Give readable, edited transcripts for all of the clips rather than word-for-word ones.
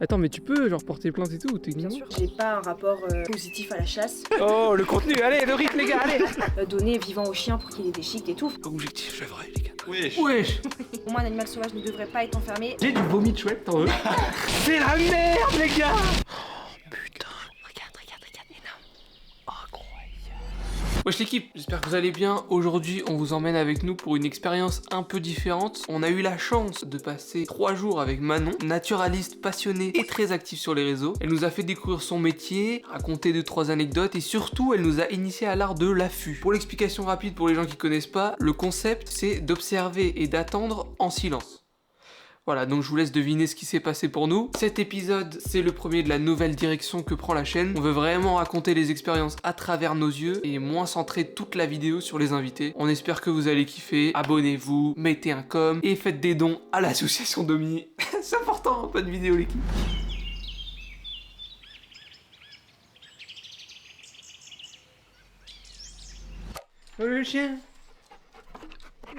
Attends, mais tu peux genre porter plainte et tout ou Bien techniquement? sûr, j'ai pas un rapport positif à la chasse. Oh, le contenu, allez, le rythme les gars, allez. Donner vivant au chien pour qu'il ait des chics et tout. Objectif chevreuil les gars. Wesh. Wesh. Pour moi, un animal sauvage ne devrait pas être enfermé. J'ai du vomi de chouette en eux. C'est la merde les gars. Wesh l'équipe, j'espère que vous allez bien. Aujourd'hui, on vous emmène avec nous pour une expérience un peu différente. On a eu la chance de passer 3 jours avec Manon, naturaliste passionnée et très active sur les réseaux. Elle nous a fait découvrir son métier, raconter 2-3 anecdotes et surtout, elle nous a initié à l'art de l'affût. Pour l'explication rapide pour les gens qui connaissent pas, le concept c'est d'observer et d'attendre en silence. Voilà, donc je vous laisse deviner ce qui s'est passé pour nous. Cet épisode, c'est le premier de la nouvelle direction que prend la chaîne. On veut vraiment raconter les expériences à travers nos yeux et moins centrer toute la vidéo sur les invités. On espère que vous allez kiffer. Abonnez-vous, mettez un com et faites des dons à l'association Domi. C'est important, pas de vidéo l'équipe. Oh le chien.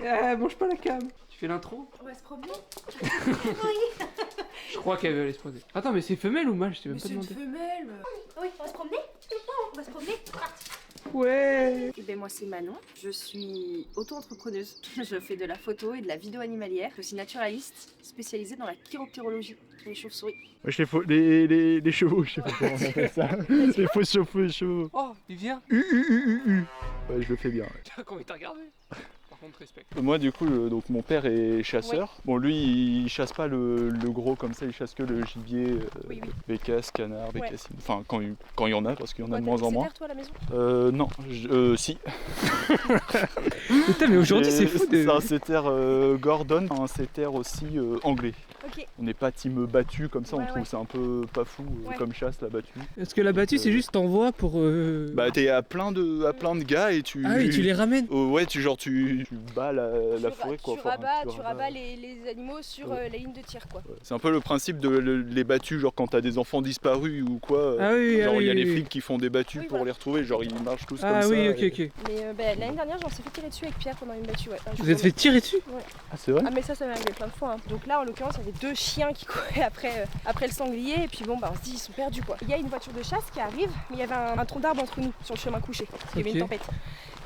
Ah, mange pas la cam. Tu fais l'intro? On va se promener. Je crois qu'elle veut aller se poser. Attends, mais c'est femelle ou mâle? Je t'ai même Mais pas c'est une demandé. femelle. Oui, on va se promener. On va se promener. Ouais. Et ben moi c'est Manon, je suis auto-entrepreneuse. Je fais de la photo et de la vidéo animalière. Je suis naturaliste spécialisée dans la chiroptérologie pour les chauves-souris. Wesh les chevaux, je sais pas comment on appelle ça. Les faux chevaux. Oh, il vient. Ouais, je le fais bien. Tiens, comment il t'a regardé? Par contre, respect. Moi du coup, donc mon père est chasseur. Bon lui il chasse pas le gros comme ça, il chasse que le gibier, Oui, oui. bécasse, canard, bécassine. Enfin quand il y en a parce qu'il y en a Ouais, de t'as moins des en moins. cétères, toi à la maison? Non, si. Putain, mais aujourd'hui c'est fou de... C'est un setter Gordon, un setter aussi anglais. Ok. On n'est pas team battu comme ça, on Ouais, trouve ouais. c'est un peu pas fou Ouais. comme chasse la battue. Parce que la battue, c'est juste t'envoies pour... Bah t'es à plein de gars et tu... Ah oui, tu les ramènes. Ouais, tu bats la forêt quoi. Tu Enfin, rabats les animaux sur Ouais. les lignes de tir quoi. Ouais. C'est un peu le principe de les battus, genre quand t'as des enfants disparus ou quoi. Ah oui, Genre ah il y a oui, les oui. flics qui font des battus Oui, pour voilà. les retrouver, genre ils marchent tous Ah comme oui, ça. ok, ok. Mais l'année dernière j'en suis fait tirer dessus avec Pierre pendant une battue. Ouais. Vous êtes fait tirer dessus? Ah c'est vrai? Ah mais ça m'est arrivé plein de fois. Hein. Donc là en l'occurrence il y avait 2 chiens qui couraient après le sanglier et puis bon bah on se dit ils sont perdus quoi. Il y a une voiture de chasse qui arrive mais il y avait un tronc d'arbre entre nous sur le chemin couché. Parce qu'il y avait une Ok. tempête.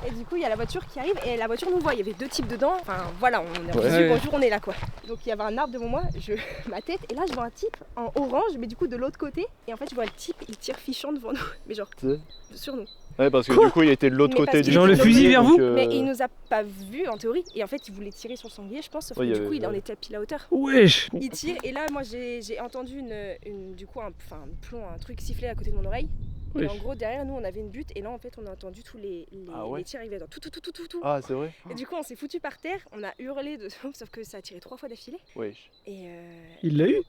Et du coup il y a la voiture qui arrive et la voiture nous voit. Il y avait 2 types dedans. Enfin voilà on est Ouais. reçu, bonjour on est là quoi. Donc il y avait un arbre devant moi, ma tête et là je vois un type en orange mais du coup de l'autre côté. Et en fait je vois le type il tire fichant devant nous. Mais genre sur nous. Ouais parce que Quoi? du coup il était de l'autre Mais côté parce du qu'il Genre le était fusil vers vous? Mais il nous a pas vu en théorie et en fait il voulait tirer sur le sanglier je pense sauf Ouais, que il y du avait- coup il en était à pile à hauteur. Wesh. Il tire et là moi j'ai entendu du coup un plomb, un truc siffler à côté de mon oreille. Et Wesh. en gros derrière nous on avait une butte et là en fait on a entendu tous les Ah ouais. tirs arriver dans tout. Ah c'est vrai? Et du coup on s'est foutu par terre, on a hurlé de sauf que ça a tiré 3 fois d'affilée. Wesh. Et Il l'a eu?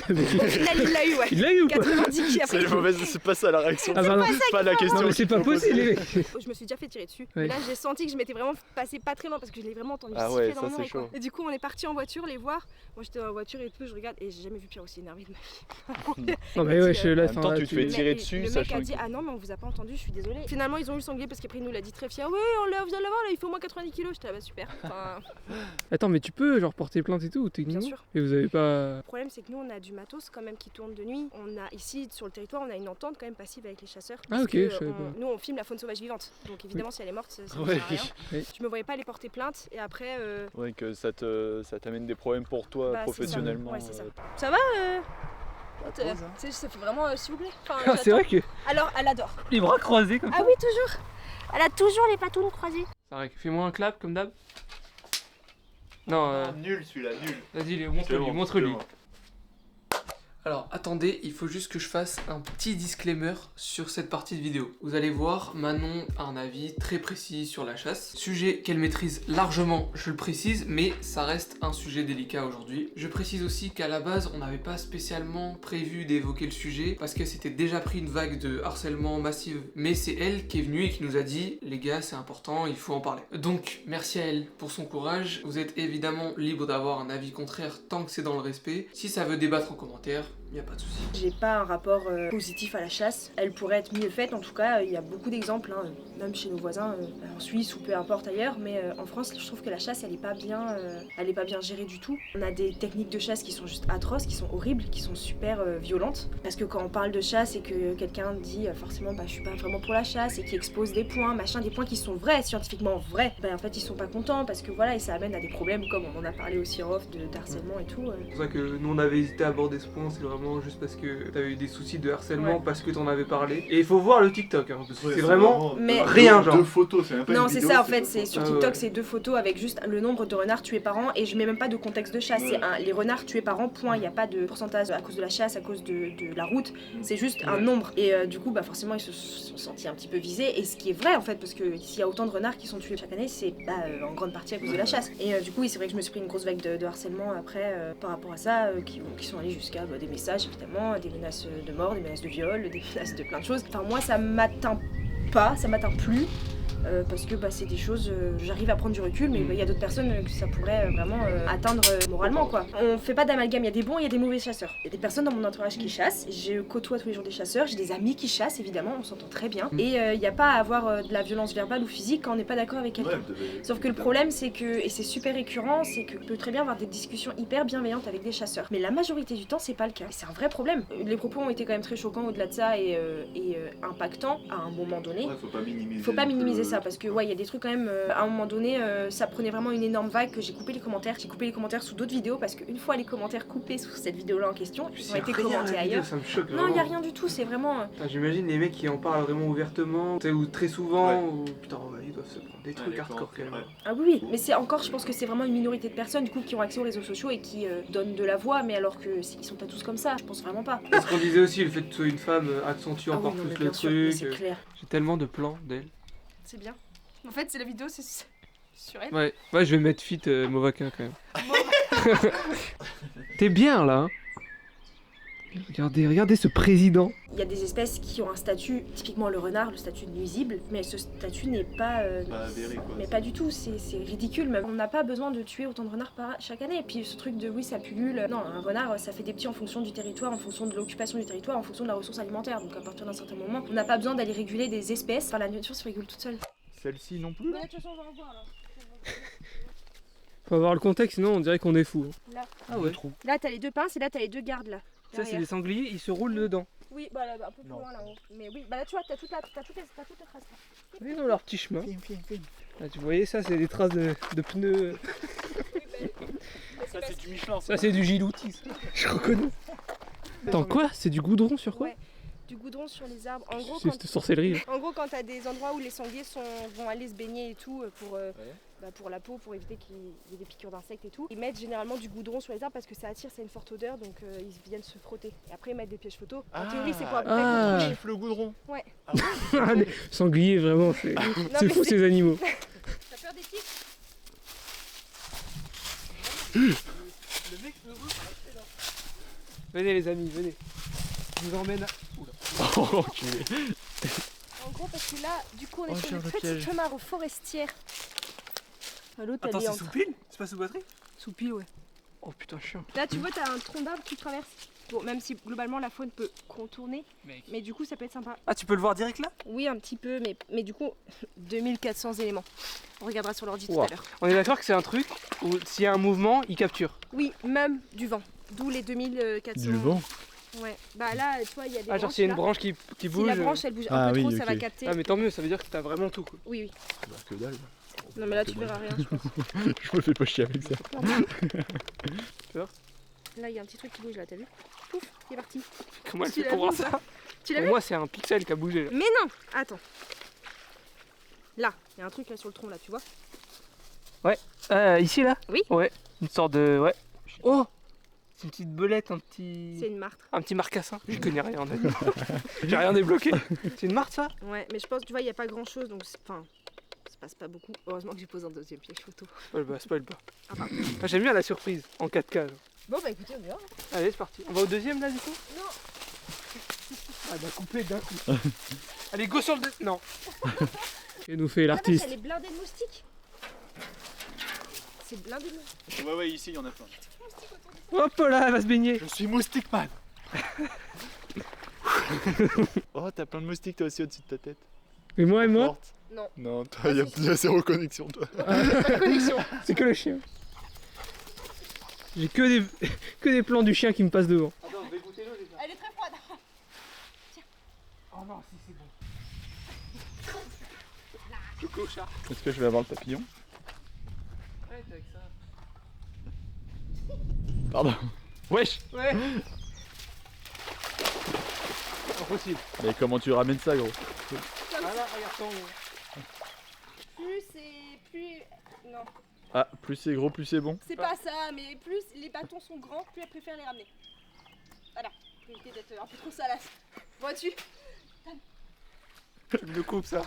au final il l'a eu ouais. Il l'a eu ou quoi? 90 qui après. C'est pas ça la réaction. Ah bah non. C'est pas la question. Non mais c'est qu'il pas faut poser. possible les mecs. Je me suis déjà fait tirer dessus. Ouais. Et là j'ai senti que je m'étais vraiment passé pas très loin parce que je l'ai vraiment entendu Ah siffler ouais, dans ça, mon c'est oreille quoi. chaud. Et du coup on est parti en voiture les voir. Moi j'étais dans la voiture et tout, je regarde et j'ai jamais vu Pierre aussi énervé de ma vie. Non mais wesh là, En même temps, là, tu te fais Le tirer mec- dessus, le mec sachant a dit que- ah non mais on vous a pas entendu, je suis désolée. Finalement ils ont eu le sanglier parce qu'après il nous l'a dit très fier. Oui on l'a, vous allez voir là il fait au moins 90 kilos. J'étais ah bah super. Enfin, Attends, mais tu peux genre porter plainte et tout ou techniquement? bien sûr. Et vous avez pas... Le problème c'est que nous on a du matos quand même qui tourne de nuit. On a ici sur le territoire on a une entente quand même passive avec les chasseurs. Ah, Parce ok, que, je savais pas. nous on filme la faune sauvage vivante. Donc évidemment si elle est morte ça ne Ouais. sert à rien. Oui. Je me voyais pas aller porter plainte et après Ouais, que ça t'amène des problèmes pour toi Bah, c'est ça. professionnellement. Ouais, c'est ça. Ça va pause, hein. Tu sais, ça fait vraiment s'il vous plaît. Enfin, Ah, c'est j'attends. vrai que... Alors elle adore. Les bras croisés comme ça. Ah oui toujours. Elle a toujours les patounes croisées. C'est vrai que fais-moi un clap comme d'hab. Non, Nul celui-là, nul. vas-y, montre-lui, bon, montre-lui. c'est bon. Alors attendez, il faut juste que je fasse un petit disclaimer sur cette partie de vidéo. Vous allez voir, Manon a un avis très précis sur la chasse. Sujet qu'elle maîtrise largement, je le précise, mais ça reste un sujet délicat aujourd'hui. Je précise aussi qu'à la base, on n'avait pas spécialement prévu d'évoquer le sujet parce qu'elle s'était déjà pris une vague de harcèlement massive. Mais c'est elle qui est venue et qui nous a dit, les gars, c'est important, il faut en parler. Donc, merci à elle pour son courage. Vous êtes évidemment libre d'avoir un avis contraire tant que c'est dans le respect. Si ça veut débattre en commentaire, Y a pas de souci. J'ai pas un rapport positif à la chasse. Elle pourrait être mieux faite, en tout cas, il y a beaucoup d'exemples, hein, même chez nos voisins, en Suisse ou peu importe ailleurs, mais en France, je trouve que la chasse, elle est pas bien gérée du tout. On a des techniques de chasse qui sont juste atroces, qui sont horribles, qui sont super violentes. Parce que quand on parle de chasse et que quelqu'un dit forcément, bah, je suis pas vraiment pour la chasse et qui expose des points, machin, des points qui sont vrais, scientifiquement vrais, bah, en fait, ils sont pas contents parce que voilà, et ça amène à des problèmes comme on en a parlé aussi en off, de harcèlement et tout. C'est pour ça que nous on avait hésité à aborder ce point, c'est vraiment juste parce que t'avais eu des soucis de harcèlement, parce que t'en avais parlé. Et il faut voir le TikTok, hein, parce que c'est vraiment mais rien genre. Deux photos, c'est même pas Non, une c'est vidéo, ça en fait, c'est sur TikTok, ouais. c'est 2 photos avec juste le nombre de renards tués par an et je mets même pas de contexte de chasse, c'est les renards tués par an, point, il n'y a pas de pourcentage à cause de la chasse, à cause de la route, c'est juste un nombre. Et du coup, bah forcément, ils se sont sentis un petit peu visés, et ce qui est vrai en fait, parce que s'il y a autant de renards qui sont tués chaque année, c'est en grande partie à cause de la chasse. Et du coup, oui, c'est vrai que je me suis pris une grosse vague de harcèlement après par rapport à ça, qui sont allés jusqu'à des messages évidemment, des menaces de mort, des menaces de viol, des menaces de plein de choses. Enfin, moi, ça m'atteint pas, ça m'atteint plus. Parce que c'est des choses, j'arrive à prendre du recul, mais il y a d'autres personnes que ça pourrait vraiment atteindre moralement quoi. On fait pas d'amalgame, il y a des bons et il y a des mauvais chasseurs. Il y a des personnes dans mon entourage qui chassent, je côtoie tous les jours des chasseurs, j'ai des amis qui chassent évidemment, on s'entend très bien. Et il n'y a pas à avoir de la violence verbale ou physique quand on n'est pas d'accord avec quelqu'un. Sauf que le problème c'est que, et c'est super récurrent, c'est que peut très bien avoir des discussions hyper bienveillantes avec des chasseurs. Mais la majorité du temps c'est pas le cas. Et c'est un vrai problème. Les propos ont été quand même très choquants au-delà de ça et impactants à un moment donné. Ouais, faut pas minimiser ça parce que il y a des trucs quand même à un moment donné ça prenait vraiment une énorme vague que j'ai coupé les commentaires sous d'autres vidéos parce qu'une fois les commentaires coupés sous cette vidéo là en question ils ont été commentés ailleurs. Ça me choque. Non, il y a rien du tout, c'est vraiment J'imagine les mecs qui en parlent vraiment ouvertement, ou très souvent, ou putain ils doivent se prendre des trucs hardcore quand même. Ah oui, mais c'est encore, je pense que c'est vraiment une minorité de personnes du coup qui ont accès aux réseaux sociaux et qui donnent de la voix, mais alors que ils sont pas tous comme ça, je pense vraiment pas. Et ce qu'on disait aussi, le fait que tu sois une femme accentue encore oui, non, mais plus le bien sûr, mais truc. c'est clair. J'ai tellement de plans d'elle. C'est bien. En fait, c'est la vidéo, c'est sur elle. Ouais, je vais mettre fit Movaquin quand même. T'es bien là, hein. Regardez ce président. Il y a des espèces qui ont un statut, typiquement le renard, le statut de nuisible, mais ce statut n'est pas... Pas avéré, quoi. Mais pas du tout, c'est ridicule même. On n'a pas besoin de tuer autant de renards chaque année. Et puis ce truc de oui, ça pullule. Non, un renard, ça fait des petits en fonction du territoire, en fonction de l'occupation du territoire, en fonction de la ressource alimentaire. Donc à partir d'un certain moment, on n'a pas besoin d'aller réguler des espèces. Enfin, la nature se régule toute seule. Celle-ci non plus. De toute façon, on va en voir là. Faut avoir le contexte, sinon on dirait qu'on est fou. Là. Ah ouais. Là, t'as les 2 pinces et là, t'as les 2 gardes là. Ça, c'est des sangliers, ils se roulent dedans. Oui, là, un peu plus loin là-haut. Mais oui, là tu vois, t'as toutes les traces là. Ils ont leur petit chemin. Là, tu voyais ça, c'est des traces de pneus. Ça c'est du Michelin. Ça, c'est du Gilouti. Je reconnais. Attends, quoi? C'est du goudron sur quoi? Ouais, du goudron sur les arbres. En gros, C'est cette sorcellerie. En gros, quand t'as des endroits où les sangliers vont aller se baigner et tout pour la peau, pour éviter qu'il y ait des piqûres d'insectes et tout, ils mettent généralement du goudron sur les arbres parce que ça attire, c'est une forte odeur, donc ils viennent se frotter. Et après ils mettent des pièges photos. En théorie, c'est pour contrôler. Chiffre le goudron. Ouais. Les sangliers, vraiment, c'est fou ces animaux. T'as peur des tiques? Venez les amis, venez. Je vous emmène à... Oh, enculé. En gros, parce que là, du coup, on est sur sur une le petite piège. mare forestière. L'autre, Attends, elle est c'est sous pile? C'est pas sous batterie? sous pile, ouais. Oh putain, chiant. Là, tu vois, t'as un tronc d'arbre qui traverse. Bon, même si globalement la faune peut contourner, mais du coup, ça peut être sympa. Ah, tu peux le voir direct là? Oui, un petit peu, mais du coup, 2400 éléments. On regardera sur l'ordi tout Wow. à l'heure. On est d'accord que c'est un truc où s'il y a un mouvement, il capture. Oui, même du vent. D'où les 2400. Du vent. Ouais. Bah là, tu vois, il y a des Ah, genre branches s'il y a une là. branche qui Si bouge. la branche, elle bouge Ah un peu oui, trop, ça ok. va capter. Ah, mais tant mieux, ça veut dire que t'as vraiment tout quoi. Oui, oui. Bah que dalle. Non, mais là, tu verras rien, je pense. Je me fais pas chier avec ça. Là, il y a un petit truc qui bouge là, t'as vu? Pouf, il est parti. Comment elle Tu fait l'as pour voir vu ou ça? Tu l'as Pour vu? moi, c'est un pixel qui a bougé là. Mais non. Attends. Là, il y a un truc là sur le tronc là, tu vois? Ici là? Oui. Ouais, une sorte de. Ouais. Oh! C'est une petite belette, un petit. C'est une martre. Un petit marcassin. Je connais rien en fait. J'ai rien débloqué. C'est une martre ça? Ouais, mais je pense, tu vois, il n'y a pas grand chose, donc enfin, ça se passe pas beaucoup. Heureusement que j'ai posé un deuxième piège photo. Spoil pas. Ah, pardon. Ah, j'aime bien la surprise en 4K. Genre. Bon, bah écoutez, on y va. Allez, c'est parti. On va au deuxième là du coup? Non. Ah bah coupé d'un coup. Allez, go sur le deuxième. Non. Et nous fait La vache, l'artiste. elle est blindée de moustiques. C'est blindé de moustiques. Ouais, ici il y en a plein. Hop là, elle va se baigner. Je suis moustique man. Oh, t'as plein de moustiques toi aussi au-dessus de ta tête. Et moi, Forte. Non. Non, toi, il y a zéro connexion, toi. Connexion. c'est que le chien. J'ai que des plans du chien qui me passent devant. Attends, je vais goûter l'eau déjà. Elle est très froide. Oh non, si c'est bon. Le clochard. Est-ce que je vais avoir le papillon? Arrête avec ça. Pardon. Wesh. Ouais. Impossible. Mais comment tu ramènes ça, gros? Ah là, regarde ton. Plus c'est plus. Non. Ah, plus c'est gros, plus c'est bon. C'est pas ça, mais plus les bâtons sont grands, plus elle préfère les ramener. Voilà. Pour éviter d'être un peu trop salace. Vois-tu? Tu me le coupes ça.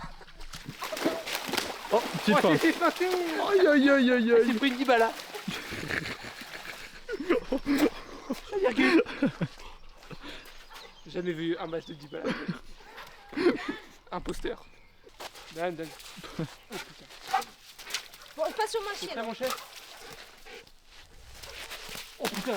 Oh, petite fin. c'est pas fait. Aïe aïe aïe aïe aïe. C'est pris une dibala. Virgule. J'ai jamais vu un match de dibala. Imposteur. Dan. Oh putain. Bon, pas sur ma C'est chienne. ça mon chef. Oh putain.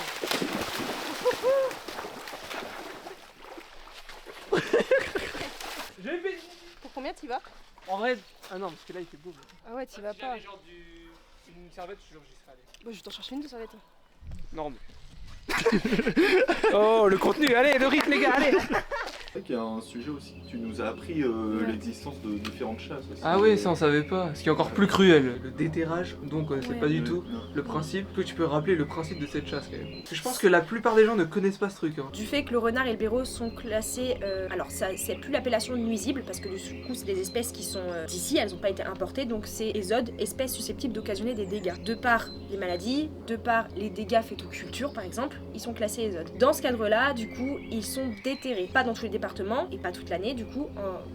J'ai fait. Pour combien t'y vas? En vrai, ah non, parce que là il fait beau. Ah ouais, t'y vas pas. Genre une serviette, je jure, j'y serais allé. Bah, je vais t'en chercher une de serviette. Non, mais. Oh, le contenu, allez, le rythme, les gars, allez! C'est vrai qu'il y a un sujet aussi. Tu nous as appris l'existence de différentes chasses aussi. Ah oui, ça on savait pas. Ce qui est encore plus cruel, le déterrage. Donc on ne sait Ouais. pas du tout le principe. Est-ce que tu peux rappeler le principe de cette chasse quand même? Parce que je pense que la plupart des gens ne connaissent pas ce truc. Hein. Du fait que le renard et le blaireau sont classés, alors ça c'est plus l'appellation nuisible parce que du coup c'est des espèces qui sont d'ici, elles n'ont pas été importées, donc c'est ESOD, espèces susceptibles d'occasionner des dégâts. De par les maladies, de par les dégâts faits aux cultures par exemple, ils sont classés ESOD. Dans ce cadre-là, du coup, ils sont déterrés, pas dans tous les départements et pas toute l'année, du coup,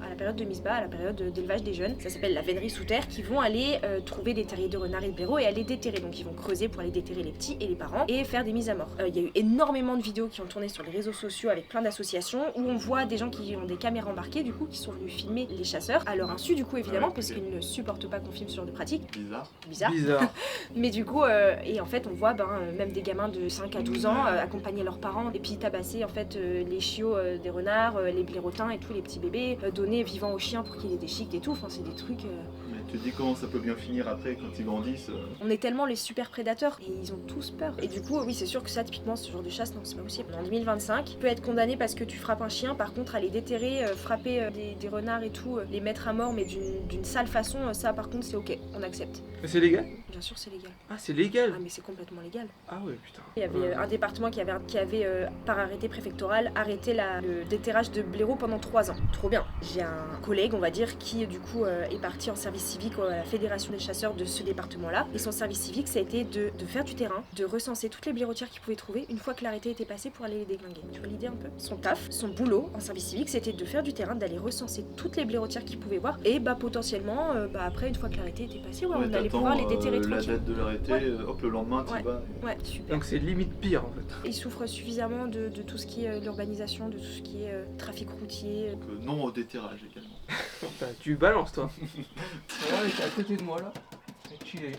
à la période de mise bas, à la période d'élevage des jeunes, ça s'appelle la vénerie sous terre, qui vont aller trouver des terriers de renards et de blaireaux et aller déterrer. Donc ils vont creuser pour aller déterrer les petits et les parents et faire des mises à mort. Il y a eu énormément de vidéos qui ont tourné sur les réseaux sociaux avec plein d'associations où on voit des gens qui ont des caméras embarquées, du coup, qui sont venus filmer les chasseurs à leur insu, du coup, évidemment, Ouais, parce ok. qu'ils ne supportent pas qu'on filme ce genre de pratique. Bizarre. Bizarre. Bizarre. Mais du coup, et en fait, on voit même des gamins de 5 à 12 ans accompagner leurs parents et puis tabasser en fait les chiots des renards, les blaireautins et tous les petits bébés, donner vivant aux chiens pour qu'ils les déchiquent et tout. Enfin, c'est des trucs. Mais tu te dis comment ça peut bien finir après quand ils grandissent. On est tellement les super prédateurs et ils ont tous peur. Et du coup, oui, c'est sûr que ça, typiquement, ce genre de chasse, non, c'est pas possible. En 2025, tu peux être condamné parce que tu frappes un chien. Par contre, aller déterrer, frapper des renards et tout, les mettre à mort, mais d'une sale façon, ça, par contre, c'est ok, on accepte. Mais c'est légal? Bien sûr, c'est légal. Ah, c'est légal? Ah, mais c'est complètement légal. Ah ouais, putain. Il y avait un département qui avait par arrêté préfectoral, arrêté le déterrage de blaireaux pendant 3 ans. Trop bien. J'ai un collègue, on va dire, qui du coup est parti en service civique à la fédération des chasseurs de ce département-là. Et son service civique, ça a été de faire du terrain, de recenser toutes les blaireautières qu'il pouvait trouver une fois que l'arrêté était passé pour aller les déglinguer. Tu vois l'idée un peu? Son taf, son boulot en service civique, c'était de faire du terrain, d'aller recenser toutes les blaireautières qu'il pouvait voir. Et potentiellement, après, une fois que l'arrêté était passé, on allait pouvoir les déterrer la tranquille. date de l'arrêté, hop, le lendemain, tu Ouais. vas. Ouais, super. Donc c'est limite pire en fait. Ils souffrent suffisamment de tout ce qui est l'urbanisation, de tout ce qui est trafic routier. Donc, non au déterrage également. Putain, tu balances toi. Ouais, t'es à côté de moi là. Chillé.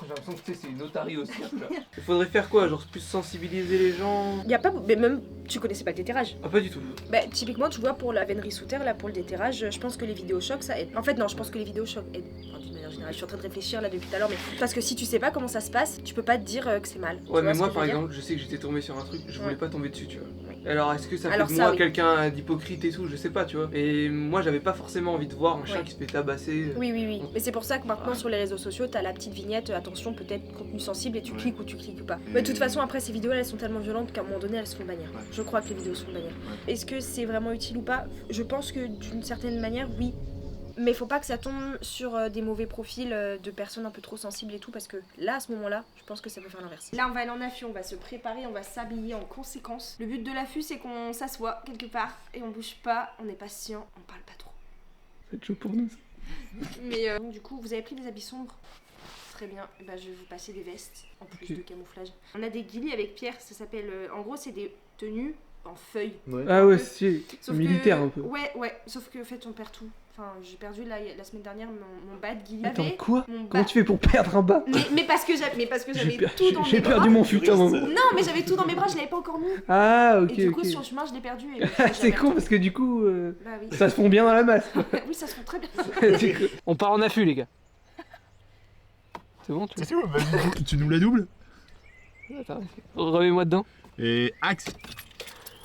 J'ai l'impression que tu sais, c'est une otarie aussi. Là. Il faudrait faire quoi? Genre plus sensibiliser les gens? Y a pas, mais même tu connaissais pas le déterrage. Ah, pas du tout. Bah typiquement tu vois pour la vénerie sous terre là pour le déterrage, je pense que les vidéos chocs ça aide. En fait non, je pense que les vidéos chocs aident. Enfin, d'une manière générale, je suis en train de réfléchir là depuis tout à l'heure, mais parce que si tu sais pas comment ça se passe, tu peux pas te dire que c'est mal. Tu Ouais, vois mais ce moi que je par veux dire? exemple, je sais que j'étais tombé sur un truc, je voulais Ouais. pas tomber dessus, tu vois. Oui. Alors est-ce que ça Alors fait de ça, moi oui. quelqu'un d'hypocrite et tout? Je sais pas, tu vois. Et moi j'avais pas forcément envie de voir un chien Ouais. qui se fait tabasser. Oui, oui, oui. Mais c'est pour ça que maintenant Ouais. sur les réseaux sociaux, t'as la petite vignette, attention, peut-être contenu sensible, et tu Ouais. cliques ou tu cliques pas. Et- Mais de toute façon, après, ces vidéos elles sont tellement violentes qu'à un moment donné, elles se font bannir. Ouais. Je crois que les vidéos se font bannir. Ouais. Est-ce que c'est vraiment utile ou pas? Je pense que d'une certaine manière, oui. Mais faut pas que ça tombe sur des mauvais profils de personnes un peu trop sensibles et tout, parce que là, à ce moment-là, je pense que ça peut faire l'inverse. Là, on va aller en affût, on va se préparer, on va s'habiller en conséquence. Le but de l'affût, c'est qu'on s'assoit quelque part et on bouge pas, on est patient, on parle pas trop. C'est chaud pour nous ça. Mais donc, du coup, vous avez pris des habits sombres? Très bien, et ben, je vais vous passer des vestes en plus Ok. de camouflage. On a des ghillies avec Pierre, ça s'appelle. En gros, c'est des tenues en feuilles. Ah ouais, c'est Sauf militaire que, un peu. Ouais, sauf que en fait on perd tout. Enfin, j'ai perdu la semaine dernière mon bas de Guilly. Attends, quoi Mon Comment bas- tu fais pour perdre un bas mais parce que j'avais tout dans J'ai mes bras. perdu mon futin, maman. Non, mais j'avais tout dans mes bras, je l'avais pas encore mis. Ah, ok, Et du coup, ok. sur le chemin, je l'ai perdu. Et C'est con parce que du coup, Bah oui. ça se fond bien dans la masse. Oui, ça se fait très bien. On part en affût, les gars. C'est bon, tu C'est où, vas-y, tu nous la doubles? Attends, remets-moi dedans. Et axe.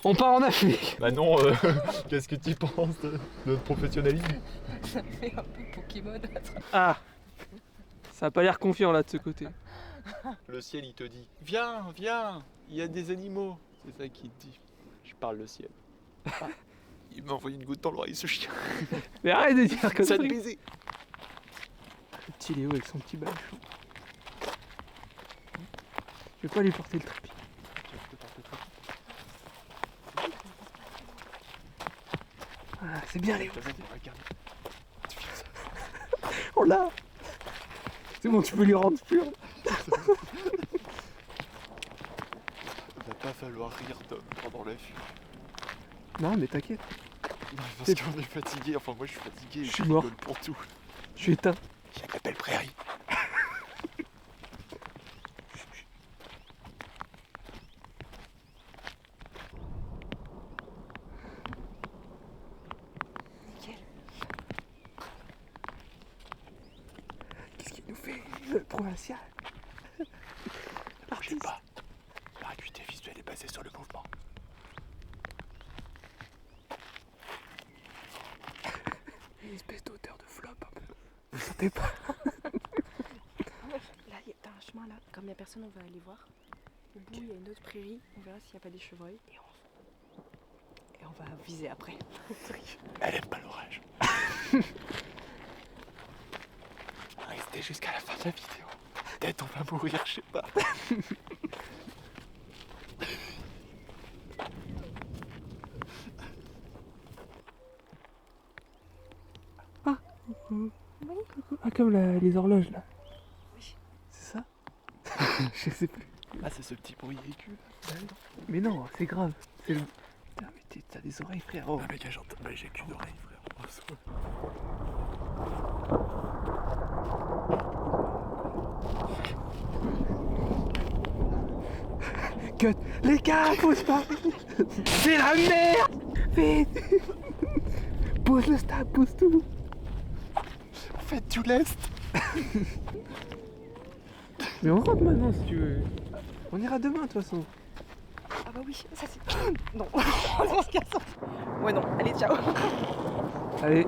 On part en affût. Bah non, qu'est-ce que tu penses de notre professionnalisme? Ça fait un peu Pokémon. Ah, ça a pas l'air confiant là de ce côté. Le ciel il te dit viens, viens, il y a des animaux. C'est ça qu'il te dit. Je parle le ciel. Ah, il m'a envoyé une goutte dans l'oreille ce chien. Mais arrête de dire comme ça. Ça te Le baiser. petit Léo avec son petit balchon. Je vais pas lui porter le trépied. Ah, c'est bien Léo. On l'a. C'est bon, tu peux lui rendre pur. Il va pas falloir rire Tom pendant l'affût. Non, mais t'inquiète, Parce qu'on est fatigué, enfin moi je suis fatigué, Je suis rigole mort. pour tout. je suis éteint. Il y a la belle prairie. Qu'est-ce qu'il nous fait, le provincial? Je sais pas. La acuité visuelle est basée sur le mouvement. Une espèce d'odeur de flop un peu. Vous sentez pas? Là, t'as un chemin là. Comme il y a personne, on va aller voir. Au bout, il y a une autre prairie. On verra s'il n'y a pas des chevreuils. Et on va viser après. Elle aime pas l'orage. Restez jusqu'à la fin de la vidéo. Peut-être on va mourir, je sais pas. Ah, comme les horloges là. C'est ça? Je sais plus. Ah, c'est ce petit bruit aigu. Mais non, c'est grave. C'est le... Putain, mais t'as des oreilles, frérot. Ah, mais gars, j'entends. Bah, j'ai qu'une oreille, frère. Cut. Les gars, pose pas. C'est la merde. Vite. Pose le stade, pose tout. Faites du lest. Mais on rentre maintenant si tu veux. On ira demain de toute façon. Ah bah oui, ça c'est... Non, on se casse. Ouais non, allez ciao. Allez.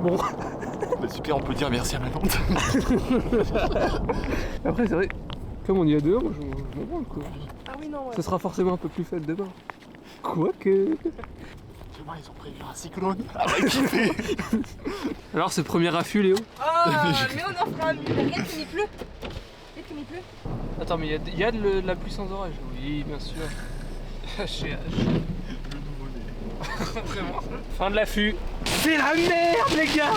Bon. Bah, super, on peut dire merci à ma tante. Après, c'est vrai. Comme on y a dehors, moi je m'en branle quoi. Ah oui non, ouais. Ça sera forcément un peu plus fun demain. Quoique. Demain, ils ont prévu un cyclone. Ah, bah, kiffer. Alors, c'est le premier affût, Léo? Ah, mais on en fera un mieux. Regarde qu'il pleut. Regarde qu'il pleut. Attends, mais il y a de la pluie sans orage. Oui, bien sûr. HH. Vraiment. Fin de l'affût. C'est la merde, les gars.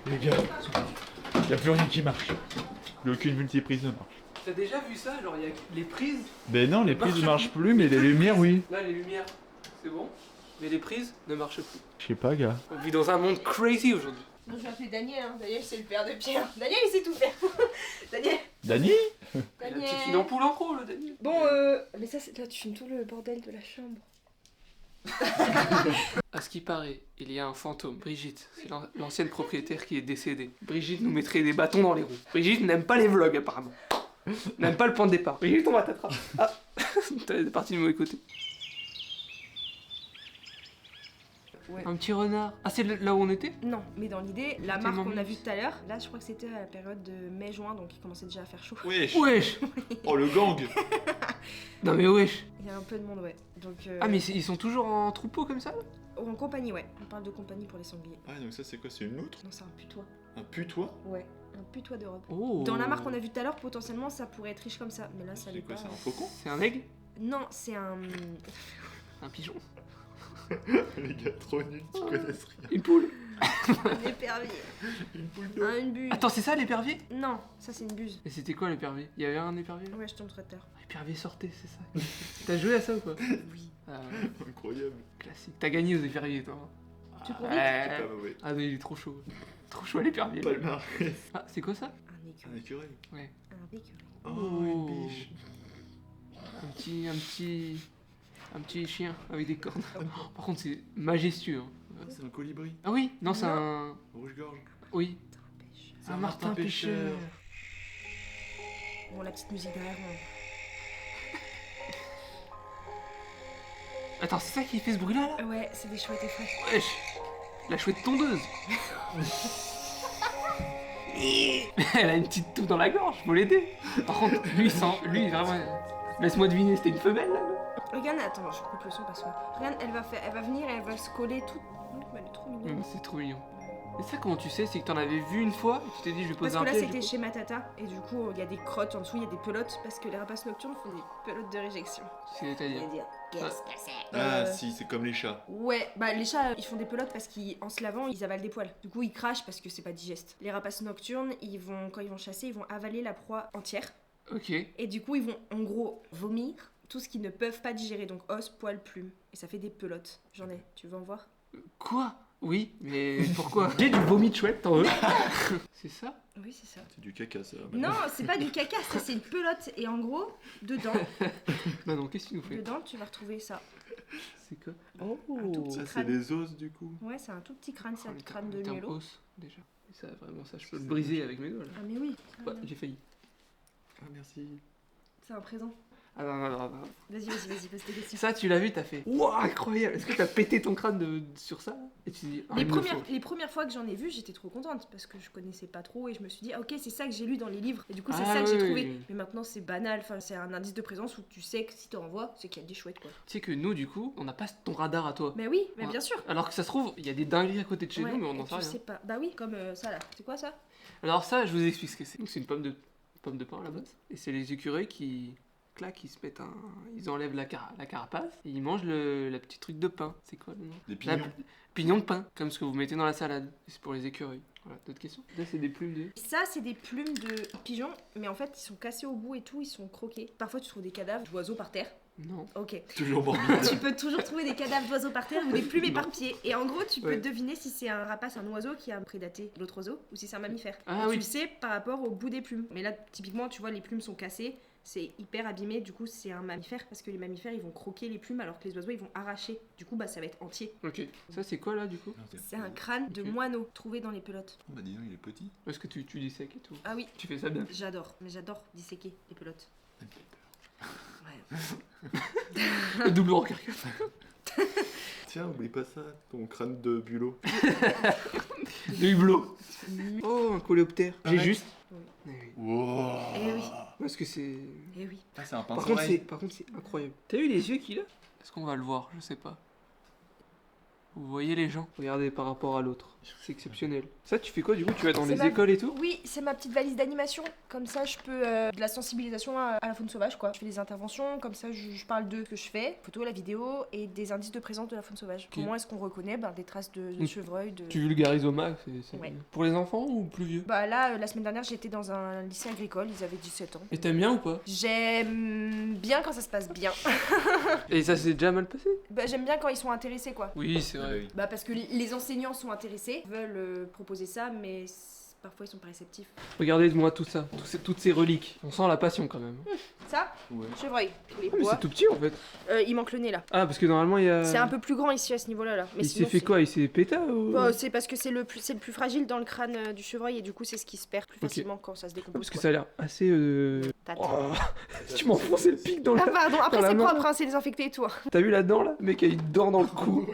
Les gars, y a plus rien qui marche. Plus aucune multiprise ne marche. T'as déjà vu ça? Genre, il y a les prises. Ben non, les prises ne marchent plus, mais les lumières, oui. Là, les lumières, c'est bon. Mais les prises ne marchent plus. Je sais pas, gars. On vit dans un monde crazy aujourd'hui. Non, je vais appeler Daniel, hein. Daniel c'est le père de Pierre. Daniel il sait tout faire. Daniel. Dani? Il a peut-être une ampoule en trop, le Daniel. Bon, mais ça, là, tu filmes tout le bordel de la chambre. À ce qui paraît, il y a un fantôme. Brigitte, c'est l'ancienne propriétaire qui est décédée. Brigitte nous mettrait des bâtons dans les roues. Brigitte n'aime pas les vlogs, apparemment. N'aime pas le point de départ. Brigitte, on va t'attraper. Ah, t'es parti du mauvais côté. Ouais. Un petit renard. Ah, c'est là où on était? Non, mais dans l'idée, la Tellement marque qu'on a mignon. vue tout à l'heure, là je crois que c'était à la période de mai-juin, donc il commençait déjà à faire chaud. Wesh. Wesh. Oh, le gang. Non mais wesh. Il y a un peu de monde, ouais. Donc, Ah mais ils sont toujours en troupeau comme ça là? en compagnie, ouais. On parle de compagnie pour les sangliers. Ah, donc ça, c'est quoi? C'est une loutre? Non, c'est un putois. Un putois? Ouais, un putois d'Europe. Oh. Dans la marque qu'on a vue tout à l'heure, potentiellement ça pourrait être riche comme ça, mais là ça C'est l'est quoi? pas. C'est un faucon? C'est un aigle? Non, c'est un. Un pigeon? Les gars, trop nuls, qui connaissent rien. Une poule? Un épervier. Une buse. Attends, c'est ça l'épervier? Non, ça c'est une buse. Et c'était quoi l'épervier? Il y avait un épervier là? Ouais, je tombe très tard. L'épervier sortait, c'est ça. T'as joué à ça ou pas? Oui. Ah, Incroyable. classique. T'as gagné aux éperviers toi. Tu cours vite? C'est pas mauvais. Ah mais il est trop chaud. Trop chaud à l'épervier. là. Palmarès. Ah, c'est quoi ça? Un Un écureuil. écureuil. Ouais. Un écureuil. Oh, une biche. Un petit chien avec des cornes. Par contre, c'est majestueux. Hein. Ah, c'est un colibri. Ah oui, non, c'est Non. un. Rouge-gorge. Oui, Pêche. c'est un martin pêcheur. Bon, la petite musique derrière. Attends, c'est ça qui fait ce bruit là? Ouais, c'est des chouettes effraies. Wesh, la chouette tondeuse. Elle a une petite toux dans la gorge, faut l'aider. Par contre, lui vraiment. Laisse-moi deviner, c'était une femelle là? Regarde, attends, je coupe le son parce que. Regarde, elle va venir et elle va se coller toute. Elle est trop mignonne. C'est trop mignon. Et ça, comment tu sais? C'est que t'en avais vu une fois et tu t'es dit, je vais poser Parce un que là, piège. c'était du coup. chez Matata et du coup, il y a des crottes en dessous, il y a des pelotes parce que les rapaces nocturnes font des pelotes de réjection. C'est-à-dire. C'est-à-dire, qu'est-ce que c'est Ah, si, c'est comme les chats. Ouais, bah les chats ils font des pelotes parce qu'en se lavant ils avalent des poils. Du coup ils crachent parce que c'est pas digeste. Les rapaces nocturnes, quand ils vont chasser, ils vont avaler la proie entière. Ok. Et du coup ils vont en gros vomir tout ce qu'ils ne peuvent pas digérer, donc os, poils, plumes. Et ça fait des pelotes. J'en ai, tu veux en voir? Quoi? Oui, mais pourquoi? J'ai du vomi de chouette, t'en veux? C'est ça? Oui, c'est ça. C'est du caca, ça. Non, c'est pas du caca, ça c'est une pelote. Et en gros, dedans, Bah non, qu'est-ce que tu nous fais? dedans tu vas retrouver ça. C'est quoi? Un tout petit Ça, c'est crâne. les os, du coup. Ouais, c'est un tout petit crâne, c'est Oh, un le crâne de terme mielo. os, déjà. Et ça, vraiment, ça, je peux le briser avec mes doigts là. Ah mais oui, Ouais, j'ai failli. Ah, merci. c'est un présent. Ah non, non, non, non. Vas-y, pose tes questions. Ça, tu l'as vu, t'as fait. Waouh, incroyable! Est-ce que t'as pété ton crâne sur ça? Et tu t'es dit. Ah, Les il me premières, faut. les premières fois que j'en ai vu, j'étais trop contente parce que je connaissais pas trop et je me suis dit, ah, ok, c'est ça que j'ai lu dans les livres et du coup, c'est Ah ça que j'ai oui, trouvé. oui. Mais maintenant, c'est banal, enfin, c'est un indice de présence où tu sais que si t'en envoies, c'est qu'il y a des chouettes quoi. Tu sais que nous, du coup, on n'a pas ton radar à toi. Mais oui, mais Ouais. bien sûr. Alors que ça se trouve, il y a des dingueries à côté de chez Ouais, nous, mais on et n'en sait tu rien. sais pas. Bah oui, comme ça là. C'est quoi ça? Alors, ça, je vous explique ce que c'est. Donc, c'est une pomme de pain à la base. Et c'est les écureuils qui. Clac, ils se mettent un. Ils enlèvent la carapace et ils mangent la petite truc de pain. C'est quoi le nom? Des La- pignons. Pignon de pain, comme ce que vous mettez dans la salade. Et c'est pour les écureuils. Voilà, d'autres questions? Là, c'est des plumes de. Ça, c'est des plumes de pigeons, mais en fait, ils sont cassés au bout et tout, ils sont croqués. Parfois, tu trouves des cadavres d'oiseaux par terre. Non. Ok. Toujours morbide. Tu peux toujours trouver des cadavres d'oiseaux par terre ou des plumes Non. éparpillées. Et en gros, tu peux Ouais. deviner si c'est un rapace, un oiseau qui a prédaté l'autre oiseau ou si c'est un mammifère. Ah Et oui. tu le sais par rapport au bout des plumes. Mais là, typiquement, tu vois, les plumes sont cassées, c'est hyper abîmé. Du coup, c'est un mammifère parce que les mammifères ils vont croquer les plumes alors que les oiseaux ils vont arracher. Du coup, bah ça va être entier. Ok. Ça, c'est quoi là, du coup? C'est un crâne de Ok. moineau trouvé dans les pelotes. Bah, dis donc, il est petit. Est-ce que tu disèques et tout? Ah oui, Tu fais ça bien. j'adore. Mais j'adore disséquer les pelotes. Ouais. Double rocker. Tiens, oublie pas ça, ton crâne de bulot. De hublot. Oh, un coléoptère. J'ai Arrête. juste. Oui. Eh oui. Wow. Eh oui, Parce que c'est. eh oui. Ah, c'est un Par pince-oreille. contre, c'est incroyable. T'as vu les yeux qu'il a? Est-ce qu'on va le voir? Je sais pas. Vous voyez les gens? Regardez par rapport à l'autre. C'est exceptionnel. Ça, tu fais quoi du coup? Tu vas dans C'est les ma- écoles et tout? Oui, c'est ma petite valise d'animation. Comme ça, je peux de la sensibilisation à la faune sauvage, quoi. Je fais des interventions, comme ça, je parle de ce que je fais, photo, la vidéo et des indices de présence de la faune sauvage. Ok. Comment est-ce qu'on reconnaît des traces de Donc, chevreuil, de. Tu vulgarises au max. Ouais. Pour les enfants ou plus vieux? Bah là, la semaine dernière, j'étais dans un lycée agricole, ils avaient 17 ans. Et t'aimes bien ou pas? J'aime bien quand ça se passe bien. Et ça s'est déjà mal passé? Bah, j'aime bien quand ils sont intéressés, quoi. Oui, c'est Ah, vrai. oui. Bah parce que les enseignants sont intéressés, veulent proposer ça, mais parfois ils sont pas réceptifs. Regardez-moi tout ça, toutes ces reliques. On sent la passion quand même. Ça, Ouais. chevreuil, tous les Ah, mais pois. c'est tout petit en fait. Il manque le nez là. Ah, parce que normalement il y a. C'est un peu plus grand ici à ce niveau-là. Là. Mais Il s'est sinon, fait c'est- quoi? Il s'est péta ou. Bah, c'est parce que c'est le plus fragile dans le crâne du chevreuil et du coup c'est ce qui se perd plus Ok. facilement quand ça se décompose. Parce que quoi. ça a l'air assez. Tâte. Oh, tu m'as enfoncé le pic dans Ah la. pardon, après dans la c'est main. propre, hein, c'est désinfecté et tout. hein. T'as vu la dent là? Le mec a une dent dans le cou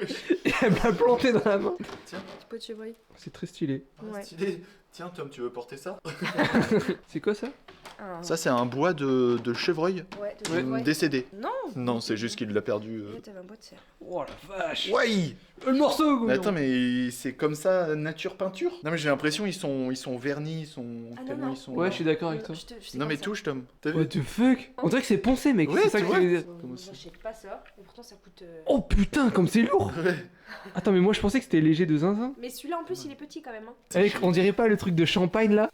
et elle m'a planté dans la main. Petit pot de chevreuil. C'est très stylé. Ah, Ouais. stylé. Tiens, Tom, tu veux porter ça? C'est quoi ça? Ah, Ça, c'est un bois de chevreuil ouais, de Ouais. chevreuil. décédé. Non, Non, c'est juste qu'il l'a perdu. Là, t'avais un bois de serre. Oh la vache. Ouais. Le morceau quoi. Mais attends, mais c'est comme ça, nature peinture? Non, mais j'ai l'impression ils sont vernis, ils sont Ah, tellement non. ils sont. Ouais, je suis d'accord avec toi. Non, mais touche, Tom. T'as vu? What the fuck? On dirait que c'est poncé mec, Ouais, c'est ça tu que vois. je voulais dire. Comment ça? J'achète pas ça, mais pourtant ça coûte. Oh putain, comme c'est lourd. Ouais. Attends, mais moi je pensais que c'était léger de zinzin. Mais celui-là en plus il est petit quand même. Hein. Avec, on dirait pas le truc de champagne là.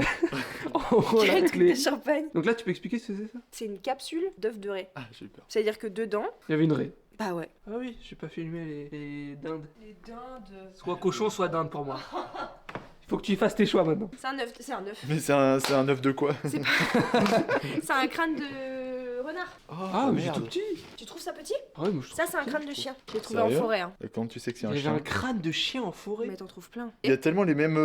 Oh, là, Quel avec truc les- de champagne. Donc là, tu peux expliquer ce que c'est ça? C'est une capsule d'œuf de raie. Ah, j'ai eu peur. C'est-à-dire que dedans. Il y avait une raie. Bah ouais. Ah oui, j'ai pas filmé les dindes. Les dindes. Soit cochon, soit dinde pour moi. Il faut que tu fasses tes choix maintenant. C'est un œuf. C'est un œuf. Mais c'est un œuf de quoi? C'est un crâne de renard. Oh, Ah, mais c'est merde. tout petit. Tu trouves ça petit? Ah ouais, moi je trouve Ça c'est un petit, crâne je de trouve. chien. Je l'ai trouvé en Sérieux? forêt. Hein. Et comment tu sais que c'est un Il y avait chien? un crâne de chien en forêt. Mais t'en trouves plein. Il y a tellement les mêmes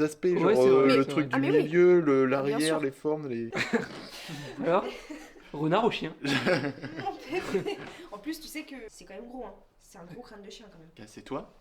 aspects, genre Ouais, c'est vrai, le c'est truc vrai. du Ah, mais oui. milieu, Bien l'arrière, sûr. les formes, les. Alors renard au chien. En plus, tu sais que c'est quand même gros. Hein. C'est un gros crâne de chien quand même. Ah, c'est toi?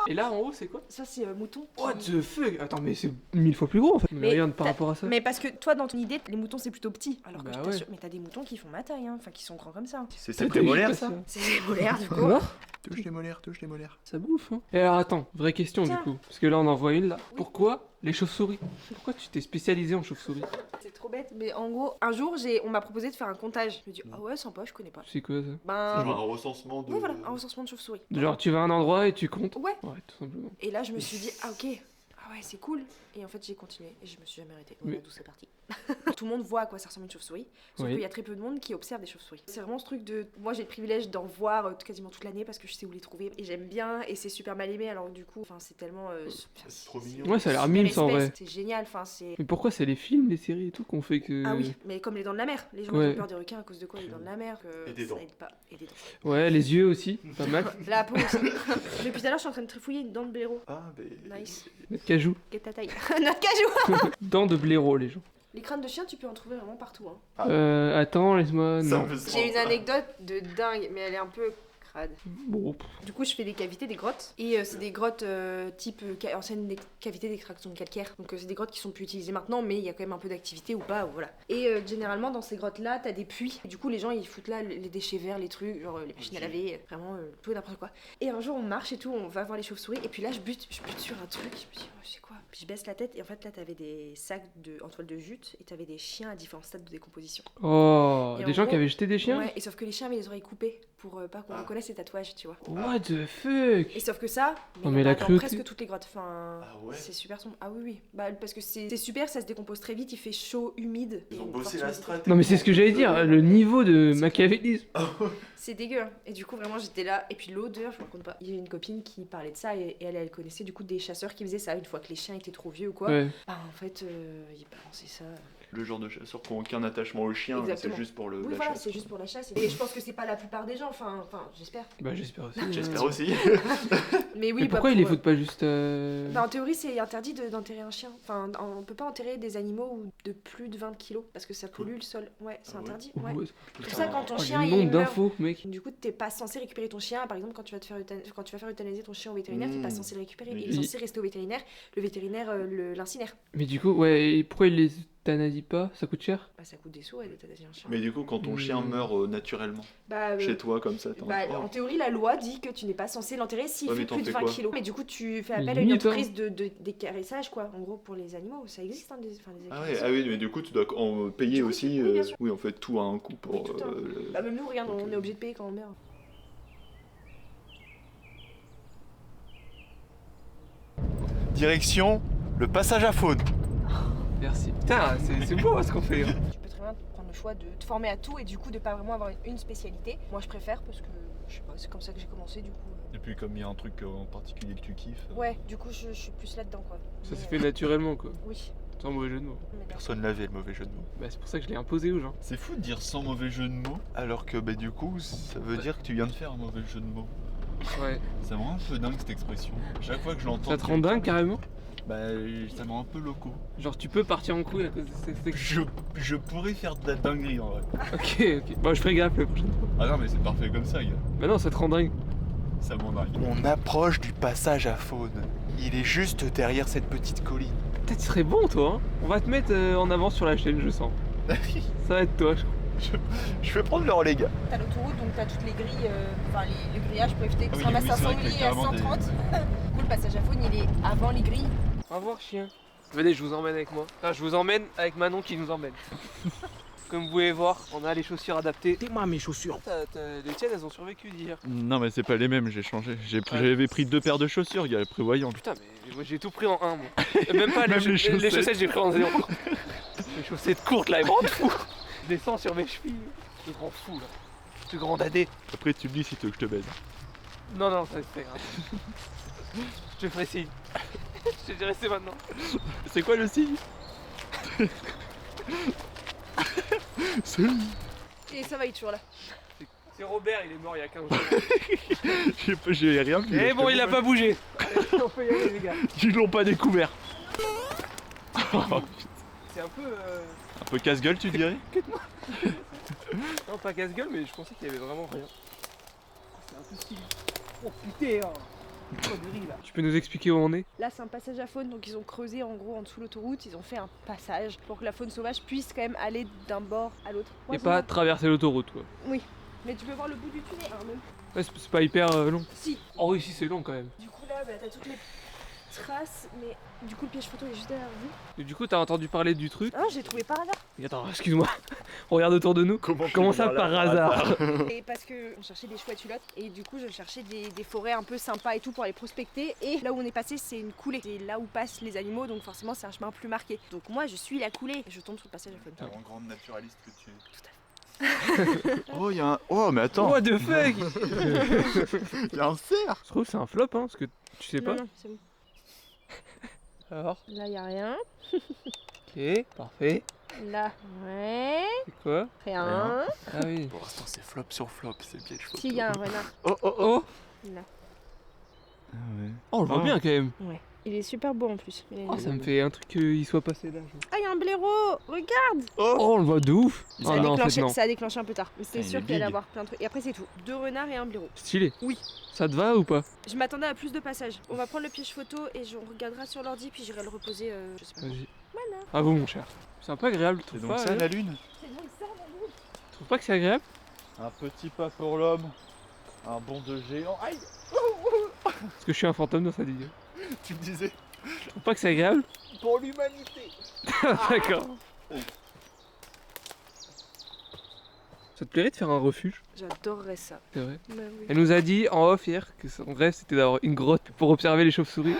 Et là en haut, c'est quoi? Ça c'est mouton. What the fuck? Attends, mais c'est 1000 fois plus gros en fait. Mais Mais regarde par t'as- rapport à ça. Mais parce que toi, dans ton idée, les moutons c'est plutôt petit. Alors que Bah je ouais. t'assure, mais t'as des moutons qui font ma taille, hein. Enfin qui sont grands comme ça. C'est T'as prémolaire vu ça? ça C'est des molaires du coup. Quoi? Touche les molaires, touche les molaires. Ça bouffe, hein. Et alors attends, vraie question Tiens. du coup. Parce que là on en voit une là. Pourquoi les chauves-souris? Pourquoi tu t'es spécialisé en chauves-souris? C'est trop bête. Mais en gros, un jour, on m'a proposé de faire un comptage. Je me dis, ah ouais, sympa, je connais pas. C'est quoi ça? Ben. Genre un recensement de. Oui, voilà, un recensement de chauves-souris. Genre tu vas à un endroit et tu comptes? Ouais. Ouais, tout simplement. Et là, je me suis dit, ah ok, ah ouais, c'est cool. Et en fait, j'ai continué et je me suis jamais arrêtée. Voilà Mais- d'où c'est parti. Tout le monde voit à quoi ça ressemble une chauve-souris. Sauf Oui. qu'il y a très peu de monde qui observe des chauves-souris. C'est vraiment ce truc de. Moi, j'ai le privilège d'en voir quasiment toute l'année parce que je sais où les trouver. Et j'aime bien et c'est super mal aimé. Alors, du coup, enfin, c'est tellement. C'est trop mignon. Ouais, ça a l'air super mimes en espèce. vrai. C'est génial. Enfin, c'est. Mais pourquoi c'est les films, les séries et tout qu'on fait que. Ah oui, mais comme les dents de la mer. Les gens Ouais. ont peur des requins à cause de quoi? Les dents de la mer. Que Et des ça dents. aide pas. Et des dents. Ouais, les yeux aussi, pas mal. La peau aussi. Depuis tout à l'heure, je suis en train de trifouiller une dent de blaireau. Ah, mais. Nice. Notre cajou. Quelle ta taille? Notre cajou. Dents de blaireau, les gens. Les crânes de chien, tu peux en trouver vraiment partout. Hein. Ah. Attends, laisse-moi. Ça Non. me semble. J'ai une anecdote de dingue, mais elle est un peu crade. Bon, Du coup, je fais des cavités, des grottes. Et c'est des grottes type anciennes cavités d'extraction de calcaire. Donc, c'est des grottes qui sont plus utilisées maintenant, mais il y a quand même un peu d'activité ou pas, ou voilà. Et généralement, dans ces grottes-là, t'as des puits. Et du coup, les gens, ils foutent là les déchets verts, les trucs, genre les machines à laver, vraiment tout et n'importe quoi. Et un jour, on marche et tout, on va voir les chauves-souris. Et puis là, je bute sur un truc. Je me dis, oh, je sais quoi. Puis je baisse la tête. Et en fait, là, t'avais des sacs en toile de jute. Et t'avais des chiens à différents stades de décomposition. Oh, Et des en gens gros- qui avaient jeté des chiens? Ouais, et sauf que les chiens avaient les oreilles coupées pour pas qu'on reconnaisse les tatouages, tu vois. What the fuck? Et sauf que ça, Oh, il mais y en la a dans cruauté. presque toutes les grottes. Enfin, Ah ouais. c'est super sombre. Ah oui, oui. Bah, parce que c'est super, ça se décompose très vite, il fait chaud, humide. Ils et ont une bossé forte la humidité. strat. Non, mais c'est ce que j'allais dire, le niveau de machiavélisme. C'est dégueu. Hein. Et du coup, vraiment, j'étais là. Et puis l'odeur, je me raconte pas. Il y a une copine qui parlait de ça et elle connaissait du coup des chasseurs qui faisaient ça une fois que les chiens étaient trop vieux ou quoi. Ouais. Bah, en fait, ils balançaient ça. Le genre de chasseurs qui n'ont aucun attachement au chien, Exactement. c'est juste pour Oui, la voilà, chasse. c'est juste pour la chasse. Et je pense que c'est pas la plupart des gens, enfin j'espère. Bah, j'espère aussi. J'espère aussi. Mais oui, Mais bah, pourquoi ils les pour- foutent pas juste. Bah, en théorie, c'est interdit d'enterrer un chien. Enfin, on peut pas enterrer des animaux de plus de 20 kilos parce que ça pollue le sol. Ouais, c'est Ah ouais. interdit. Ouais. Ouais. C'est pour ça, quand ton Oh, chien le il nombre meurt, d'infos, mec. du coup, t'es pas censé récupérer ton chien. Par exemple, quand tu vas faire euthanasier ton chien au vétérinaire, t'es pas censé le récupérer. Oui. Il est censé rester au vétérinaire. Le vétérinaire l'incinère. Mais du coup, ouais, et pourquoi ils les euthanasient pas? Ça coûte cher? Bah, ça coûte des sous, ouais, d'euthanasier un chien. Mais du coup, quand ton chien meurt naturellement, Bah, chez toi comme ça, t'en bah, as en théorie, la loi dit que tu n'es pas censé l'enterrer s'il Ouais, mais fait t'en plus de fais 20 quoi kilos. Mais du coup, tu fais Mais appel à une limite, hein. entreprise d'écarissage, quoi. En gros, pour les animaux, ça existe, hein, des Ah ouais, écarissages. ah oui, mais du coup, tu dois en payer Du coup, aussi. oui, bien sûr. Oui, en fait, tout a un coût pour. Oui, tout a un coût. Bah, même nous, regarde, on est obligé de payer quand on meurt. Direction, le passage à faune. Merci. Putain, c'est beau ce qu'on fait. hein. Tu peux très bien prendre le choix de te former à tout et du coup de pas vraiment avoir une spécialité. Moi, je préfère parce que, je sais pas, c'est comme ça que j'ai commencé, du coup. Et puis, comme il y a un truc en particulier que tu kiffes, Ouais, du coup, je suis plus là-dedans, quoi. Ça Mais, s'est fait naturellement, quoi. Oui. Sans mauvais jeu de mots. mais personne l'avait le mauvais jeu de mots. Bah, c'est pour ça que je l'ai imposé aux gens. C'est fou de dire sans mauvais jeu de mots, alors que bah, du coup, ça veut dire que tu viens de faire un mauvais jeu de mots. Ouais. Ça me rend un peu dingue cette expression. Chaque fois que je l'entends. Ça te rend dingue carrément? Bah, ça me rend un peu loco. Genre, tu peux partir en couille à cause de cette expression. Je pourrais faire de la dinguerie en vrai. Ok, ok. Bon, je ferai gaffe la prochaine fois. Ah non, mais c'est parfait comme ça, gars. Bah, non, ça te rend dingue. Ça m'en dingue. On approche du passage à faune. Il est juste derrière cette petite colline. Peut-être tu serais bon, toi. Hein. On va te mettre en avant sur la chaîne, je sens. Ça va être toi, je crois. Je vais prendre le relais, gars. T'as l'autoroute, donc t'as toutes les grilles, enfin les grillages pour éviter que Ah ça oui, ramasse oui, à c'est vrai 100 qu'il y a et à carrément des- 130. Du coup, le passage à faune, il est avant les grilles. Au revoir, chien. Venez, je vous emmène avec moi. Enfin, je vous emmène avec Manon qui nous emmène. Comme vous pouvez voir, on a les chaussures adaptées. T'es-moi mes chaussures. Les tiennes, elles ont survécu d'hier. Non, mais c'est pas les mêmes, j'ai changé. J'avais pris 2 paires de chaussures, gars, prévoyant. Putain, mais moi j'ai tout pris en un, moi. Et même pas Même les les chaussettes. chaussettes, j'ai pris en 0. Les chaussettes courtes là, elles me rendent fou. Je descends sur mes chevilles. Je me rends fou là. Ce grand dadé. Après, tu me dis si tu veux que je te baise. Non, non, ça c'est pas grave. Je te ferai signe. Je te dirai c'est maintenant. C'est quoi le signe? Et ça va, il est toujours là. C'est Robert, il est mort il y a 15 jours. J'ai rien vu. Eh bon, il a pas bougé. Allez, on peut y aller, les gars. Ils l'ont pas découvert. C'est un peu. Un peu casse-gueule, tu dirais? Non, pas casse-gueule, mais je pensais qu'il y avait vraiment rien. C'est un peu stylé. Oh putain! Tu peux nous expliquer où on est? Là, c'est un passage à faune, donc ils ont creusé en gros en dessous l'autoroute, ils ont fait un passage pour que la faune sauvage puisse quand même aller d'un bord à l'autre. Et pas traverser l'autoroute, quoi. Mais tu peux voir le bout du tunnel, hein, même. Ouais, c'est pas hyper long. Si. Oh oui, si, c'est long quand même. Du coup, là, bah, t'as toutes les traces, mais du coup, le piège photo est juste derrière vous. Et du coup, t'as entendu parler du truc? Ah, j'ai trouvé par hasard. Et attends, excuse-moi. On regarde autour de nous. Comment ça par hasard? Et parce que on cherchait des chouettes hulottes, et du coup, je cherchais des forêts un peu sympas et tout pour aller prospecter. Et là où on est passé, c'est une coulée. C'est là où passent les animaux, donc forcément, c'est un chemin plus marqué. Donc moi, je suis la coulée et je tombe sur le passage à faune. T'es vraiment grande naturaliste que tu es. Oh, il y a un. Oh, mais attends! What the fuck? Il y a un cerf! Je trouve que c'est un flop, hein, parce que tu sais pas. Non, c'est bon. Alors, Là, y a rien. ok, parfait. Là, ouais. C'est quoi? Rien. Ah oui. Pour l'instant, c'est flop sur flop, c'est piège photo. Si, y a un renard. Oh, oh, oh! Oh! Là. Ah ouais. Oh, on le voit Oh. bien quand même. Ouais. Il est super beau en plus. Il a une- Oh, ça me fait un truc qu'il soit passé là. Ah, y a un blaireau. Regarde. Oh, on le voit de ouf. Il Oh Ça a non, en fait, déclenché, non. ça a déclenché un peu tard. Mais c'était Putain, il sûr est qu'il allait big. avoir plein de trucs. Et après, c'est tout. 2 renards et un blaireau. Stylé. Oui. Ça te va ou pas? Je m'attendais à plus de passages. On va prendre le piège photo et on regardera sur l'ordi, puis j'irai le reposer. Je sais pas. Vas-y. Voilà. À vous, mon cher. C'est un peu agréable, tu C'est trouves donc pas? ça la lune? Tu trouves pas que c'est agréable? Un petit pas pour l'homme, un bond de géant. Aïe! Parce que je suis un fantôme dans sa vie. Tu me disais? Tu trouves pas que c'est agréable? Pour l'humanité! D'accord. Ça te plairait de faire un refuge? J'adorerais ça. C'est vrai. Bah oui. Elle nous a dit en off hier que son rêve c'était d'avoir une grotte pour observer les chauves-souris.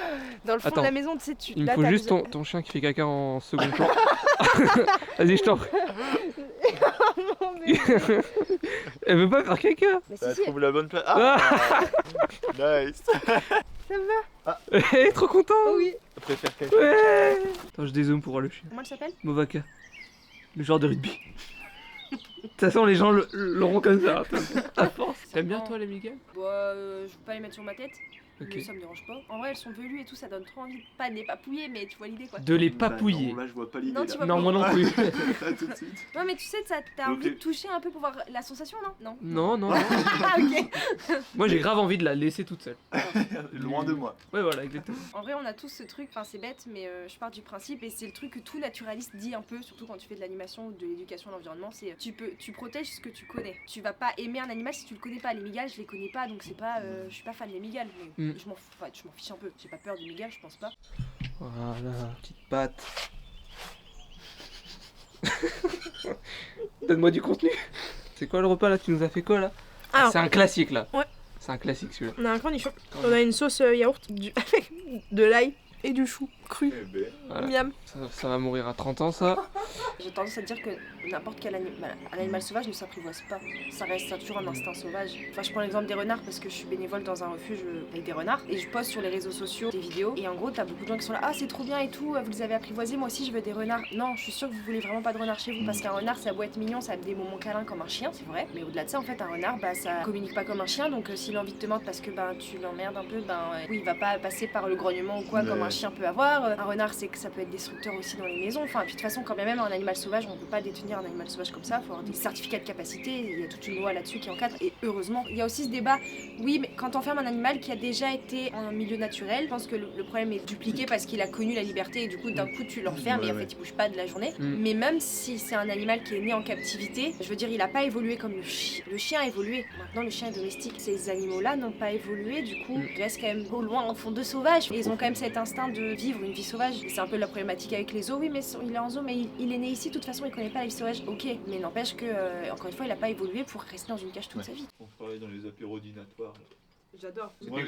Dans le fond Attends. de la maison, tu sais, tu. Il me là, faut t'as juste besoin- ton chien qui fait caca en second plan. Vas-y, je t'en prie. Oh, mais... Elle veut pas faire caca. mais si, Ça si, trouve la bonne place. Ah! Nice! ça va. Elle est trop contente. Oh oui. Je préfère cacher. Ouais. Attends, je dézoome pour voir le chien. Comment elle s'appelle? Movaka. Le genre de rugby. De toute façon, les gens l'auront comme ça. À force. T'aimes bien toi les Miguel? Bah, je veux pas les mettre sur ma tête. Ok. Mais ça me dérange pas. En vrai, elles sont velues et tout, ça donne trop envie. Pas de les papouiller, mais tu vois l'idée quoi. De les papouiller. Bah non, là, je vois pas l'idée. Non, tu là. vois Non, pas. moi non plus. Là, tout de suite. Non, mais tu sais, t'as Ok. envie de toucher un peu pour voir la sensation, non? Non, non, non. Ah, ok. Moi j'ai grave envie de la laisser toute seule. Loin de moi. Ouais, voilà, exactement. En vrai, on a tous ce truc, enfin c'est bête, mais je pars du principe, et c'est le truc que tout naturaliste dit un peu, surtout quand tu fais de l'animation ou de l'éducation à l'environnement, c'est tu protèges ce que tu connais. Tu vas pas aimer un animal si tu le connais pas. Les migales, je les connais pas, donc c'est pas, je suis pas fan des migales, mais Mm. je m'en fiche un peu. J'ai pas peur des migales, je pense pas. Voilà, petite patte. Donne-moi du contenu. C'est quoi le repas là? Tu nous as fait quoi là? Alors, C'est un classique là. Ouais. C'est un classique celui-là. on a un cornichon, on a une sauce yaourt avec de l'ail et du chou cru. Eh ben. Voilà. Miam. Ça va mourir à 30 ans ça. J'ai tendance à dire que n'importe quel animal sauvage ne s'apprivoise pas. Ça reste toujours un instinct sauvage. Enfin, je prends l'exemple des renards parce que je suis bénévole dans un refuge avec des renards et je poste sur les réseaux sociaux des vidéos. Et en gros, t'as beaucoup de gens qui sont là, ah c'est trop bien et tout, vous les avez apprivoisés, moi aussi je veux des renards. Non, je suis sûre que vous voulez vraiment pas de renards chez vous parce qu'un renard ça a beau être mignon, ça a des moments câlins comme un chien, c'est vrai. Mais au-delà de ça, en fait, un renard, bah ça communique pas comme un chien, donc s'il a envie de te mordre parce que tu l'emmerdes un peu, oui, il va pas passer par le grognement ou quoi comme Ouais. un chien peut avoir. destructeur. Un renard, c'est que ça peut être destructeur aussi dans les maisons. Enfin, puis de toute façon, quand bien même un animal sauvage, on peut pas détenir un animal sauvage comme ça. Il faut avoir des certificats de capacité. Il y a toute une loi là-dessus qui encadre. Et heureusement, il y a aussi ce débat. Oui, mais quand on ferme un animal qui a déjà été en milieu naturel, je pense que le problème est dupliqué parce qu'il a connu la liberté et du coup, d'un coup, tu l'enfermes et en fait, il bouge pas de la journée. Mais même si c'est un animal qui est né en captivité, je veux dire, il a pas évolué comme le chien. Le chien a évolué. Maintenant, le chien est domestique. Ces animaux-là n'ont pas évolué. Du coup, ils restent quand même au loin en fond de sauvage. Et ils ont quand même cet instinct de vivre une vie sauvage. C'est un peu la problématique avec les zoos. Oui, mais il est en zoo, mais il est né ici. De toute façon, il connaît pas la vie sauvage. Ok, mais n'empêche que, encore une fois, il a pas évolué pour rester dans une cage toute sa vie. On travaille dans les apéros dînatoires. J'adore. Moi,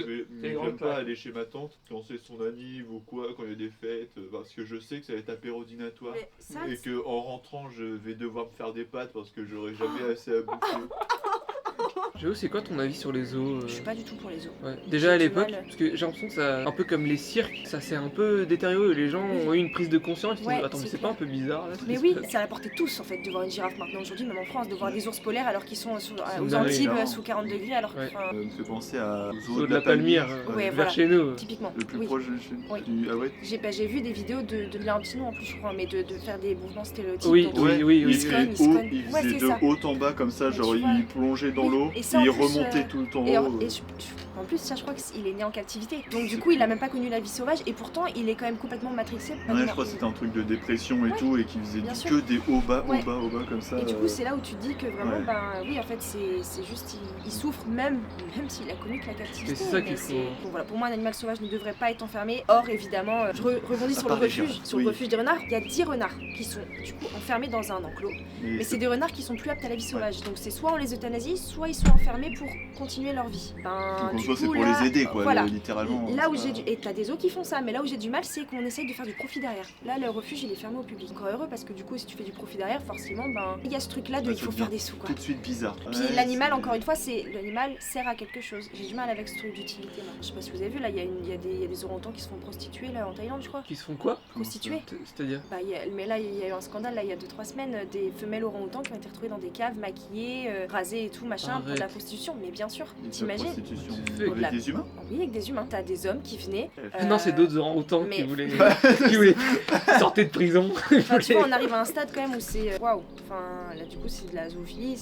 j'aime pas aller chez ma tante quand c'est son anniv ou quoi, quand il y a des fêtes, parce que je sais que ça va être apéro dînatoire. Et que en rentrant, je vais devoir me faire des pâtes parce que j'aurai jamais assez à bouffer. Géo, c'est quoi ton avis sur les zoos Je suis pas du tout pour les zoos. Ouais. Déjà à J'ai du l'époque, mal. parce que j'ai l'impression que ça, un peu comme les cirques, ça s'est un peu détérioré. Les gens ont eu une prise de conscience. Ils se Ouais, sont dit, attends, mais c'est c'est pas un peu bizarre là ce Mais qui oui, se passe ça l'apportait tous en fait de voir une girafe maintenant aujourd'hui, même en France, de voir des ours polaires alors qu'ils sont aux une dinguerie, Antilles non. sous 40 degrés alors que, Ouais. enfin, Ça me fait penser à Zoo de la Palmyre, Ouais, vers voilà. chez nous. typiquement. Le plus Oui. proche de chez nous. Oui. Ah ouais. J'ai vu des vidéos de Léontino en plus je crois, mais de faire des mouvements stéréotypes. Oui, donc, oui, oui, il oui. faisait se cogne. il Ouais, faisait c'est de ça. haut en bas comme ça, Mais genre tu vois- il plongeait dans Oui, l'eau, et ça, en il plus, remontait tout le temps. Et en plus, ça, je crois qu'il est né en captivité. Donc, du coup, il a même pas connu la vie sauvage. Et pourtant, il est quand même complètement matrixé. Ouais, je crois que c'était un truc de dépression et Ouais, tout, et qui faisait bien que sûr. des hauts bas, Ouais. hauts bas comme ça. Et du coup, c'est là où tu te dis que vraiment, Ouais. ben oui, en fait, c'est juste, il souffre même s'il a connu que la captivité. Mais c'est ça qu'il Mais faut- Donc voilà, pour moi, un animal sauvage ne devrait pas être enfermé. Or, évidemment, je rebondis À sur le part les refuge, girafes, sur oui. le refuge des renards. Il y a 10 renards qui sont du coup enfermés dans un enclos. Mais c'est des renards qui sont plus aptes à la vie sauvage. Donc c'est soit on les euthanasie, soit ils sont enfermés pour continuer leur vie. Ben, Donc en du soi, c'est coup, pour là, les aider, quoi, voilà. littéralement. Là où c'est j'ai pas- du... Et t'as des zoos qui font ça, mais là où j'ai du mal, c'est qu'on essaye de faire du profit derrière. Là, le refuge, il est fermé au public. Encore heureux, parce que du coup, si tu fais du profit derrière, forcément, ben, il y a ce truc-là de Ça il faut devient faire des sous, quoi. Tout de suite bizarre. Puis Ouais, l'animal, c'est- encore une fois, c'est l'animal sert à quelque chose. J'ai du mal avec ce truc d'utilité. Moi. Je sais pas si vous avez vu, là, il y a des orang-outans qui se font prostituer là en Thaïlande, je crois. Qui se font quoi Prostituer. C'est-à-dire Bah, mais là, il y a eu un scandale là, il y a 2-3 semaines, des femelles orang-outans qui ont été retrouvées dans des caves, maquillées, rasées et tout, machin, pour de la Arrête. prostitution. Mais bien sûr, Et de la t'imagines? prostitution Tu fais avec la- des humains. Oui, avec des humains. T'as des hommes qui venaient. Non, c'est d'autres orang-outans qui mais- voulaient. qui voulaient sortir de prison. Enfin, tu vois, on arrive à un stade quand même où c'est waouh. Enfin, là, du coup, c'est de la zoophilie.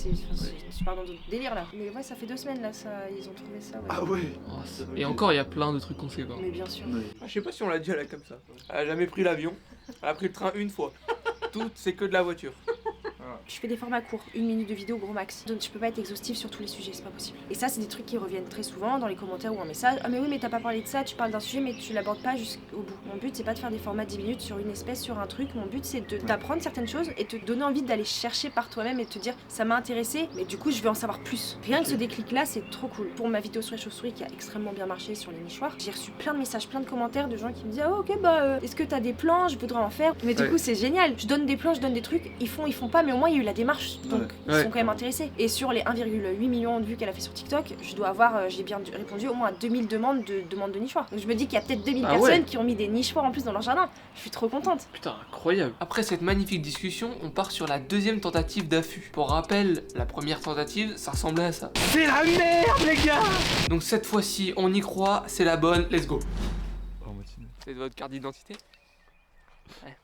Tu pars dans d'autres délires là. Mais ouais, ça fait 2 semaines là, ça, ils ont trouvé ça. Ouais. Ah ouais. Oh, et encore, il y a plein de trucs qu'on sait quoi. Mais bien sûr. Ouais. Je sais pas si on l'a dit, elle est comme ça. Elle a jamais pris l'avion. Elle a pris le train une fois. Tout, c'est que de la voiture. Je fais des formats courts, 1 minute de vidéo gros max. Donc je peux pas être exhaustive sur tous les sujets, c'est pas possible. Et ça, c'est des trucs qui reviennent très souvent dans les commentaires ou en message. Ah mais oui, mais t'as pas parlé de ça, tu parles d'un sujet mais tu l'abordes pas jusqu'au bout. Mon but c'est pas de faire des formats 10 minutes sur une espèce, sur un truc. Mon but c'est d'apprendre certaines choses et te donner envie d'aller chercher par toi-même et te dire ça m'a intéressé, mais du coup je veux en savoir plus. Rien que ce déclic là, c'est trop cool. Pour ma vidéo sur les chauves-souris qui a extrêmement bien marché sur les nichoirs, j'ai reçu plein de messages, plein de commentaires de gens qui me disaient ah, ok bah est-ce que t'as des plans, je voudrais en faire. Mais du Ouais. coup c'est génial. Je donne des plans, je donne des trucs, ils font pas, mais au moins il y a eu la démarche. Donc ils Ouais. sont quand même intéressés. Et sur les 1,8 million de vues qu'elle a fait sur TikTok, je dois avoir, j'ai bien répondu au moins à 2000 demandes de nichoirs. Donc je me dis qu'il y a peut-être 2000 Ah personnes ouais. qui ont mis des nichoirs en plus dans leur jardin. Je suis trop contente. Putain, incroyable. Après cette magnifique discussion, on part sur la deuxième tentative d'affût. Pour rappel, la première tentative, ça ressemblait à ça. C'est la merde, les gars. Donc cette fois-ci, on y croit, c'est la bonne, let's go. C'est votre carte d'identité? Ouais.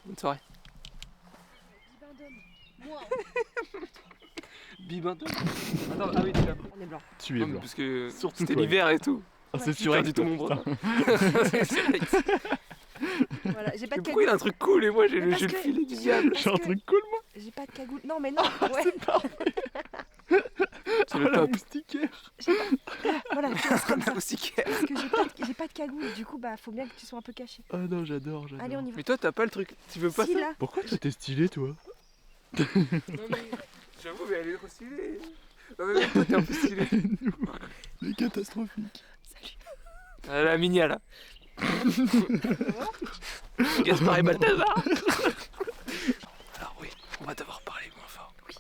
Bonne soirée. Bibindome. Attends, ah oui, déjà. On est blanc. Tu es Non, mais blanc. parce que Surtout c'était toi. l'hiver et tout. Ah, c'est J'ai sûr. perdu tout mon bras. C'est Surex. Voilà, j'ai pas Mais de pourquoi il a un truc cool et moi j'ai Mais le, parce j'ai le que- filet du diable? J'ai un truc cool, moi. J'ai pas de cagoule. Non mais non. Ouais. C'est le top. moustiquaire. Voilà. C'est comme ça. Moustiquaire. Parce que j'ai pas de cagoule. Du coup bah faut bien que tu sois un peu caché. Ah non, j'adore. Allez on y va. Mais toi t'as pas le truc, tu veux pas Si ça? là. Pourquoi toi t'es stylé, toi? Non mais j'avoue mais elle est trop stylée. Non mais même toi t'es un peu stylé. C'est catastrophique. Ah, la Minia là. Gaspard et Balthazar. Alors oui, on va devoir parler moins fort. Oui.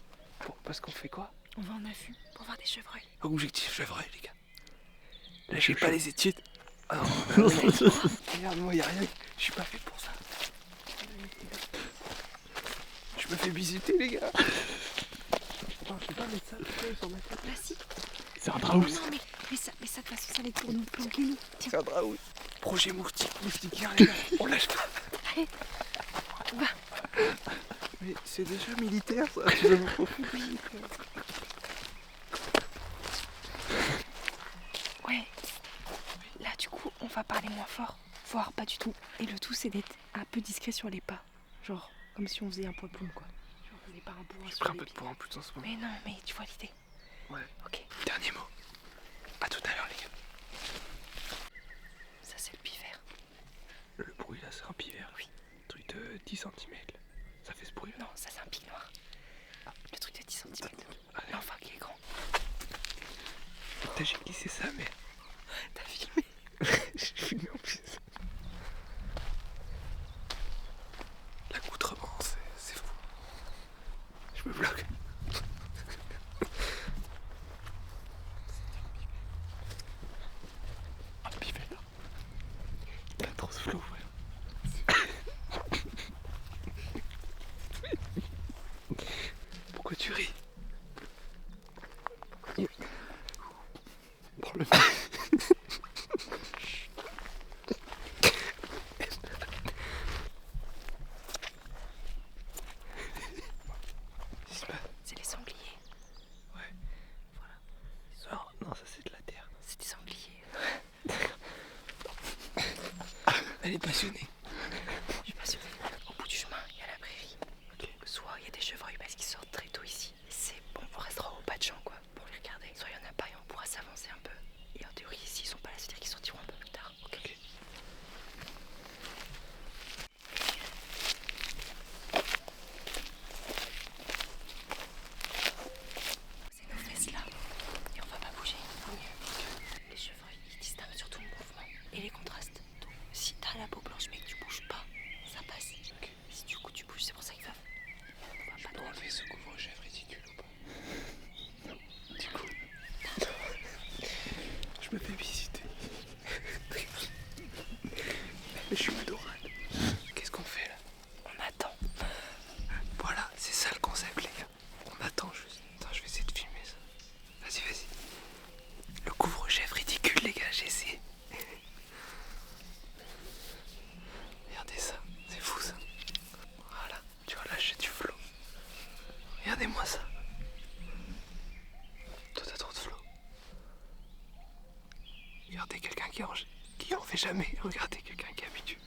Bon, parce qu'on fait quoi? On va en affût pour voir des chevreuils. Objectif chevreuil les gars. Lâchez pas les études. Ah non, regarde moi y'a rien. Je suis pas fait pour ça. Je me fais visiter les gars. Attends, je peux pas mettre ça sur ma tête. Bah si. C'est un Non draus. mais ça de toute façon ça va être pour nous planquer nous. Tiens. C'est un draoui. Projet moustiquaire, les gars. On lâche pas. Allez, va. Mais c'est déjà militaire ça. Tu vas vous Ouais. Là, du coup, on va parler moins fort, voire pas du tout. Et le tout, c'est d'être un peu discret sur les pas. Genre, comme si on faisait un poids plume, quoi. Genre, on n'est pas un bourrin J'ai sur pris un les peu de pieds. poids en plus en ce moment. Mais non, mais tu vois l'idée. Ouais. Ok, Dernier mot. À tout à l'heure, les gars. ça c'est le pivert. Le bruit là, c'est un pivert. Oui. Truc de 10 cm. Ça fait ce bruit là. Non, ça c'est un pic noir. Le truc de 10 cm. Allez. L'enfant qui est grand. Putain, j'ai glissé ça, mais. T'as filmé? J'ai filmé en plus. L'accoutrement, c'est fou. Je me bloque. Un pivert. Il a trop ce flow, frère. Pourquoi tu ris? Prends le C'est les sangliers. Non, ça c'est de la terre. C'est des sangliers. Elle est passionnée. Je suis passionnée. Au bout du chemin, il y a la prairie. Soit il y a des chevreuils parce qu'ils sortent très tôt ici. C'est bon, on restera au pas de champ quoi, pour les regarder. Soit il y en a pas et on pourra s'avancer un peu. Et en théorie, s'ils sont pas là, c'est-à-dire qu'ils sortiront un peu plus tard. Ok. C'est nos fesses là. Et on va pas bouger. Vaut mieux. Les chevreuils, ils distinguent surtout le mouvement et les contrastes. Donc si t'as la peau blanche mais que tu bouges pas, ça passe. Si du coup tu bouges, c'est pour ça qu'il va. On va pas trop. Enlever ce couvre-chef ridicule ou pas? Du coup, je me fais visiter. Je suis adorable. Qu'est-ce qu'on fait là? On attend. Voilà, c'est ça le concept, les gars. On attend juste. Attends, je vais essayer de filmer ça. Vas-y, vas-y. Le couvre-chef ridicule, les gars, j'ai essayé. Regardez ça, c'est fou ça. Voilà, tu vois là, j'ai du flow. Regardez-moi ça. Toi, t'as trop de flow. Regardez quelqu'un qui en fait jamais. Regardez quelqu'un qui est habitué.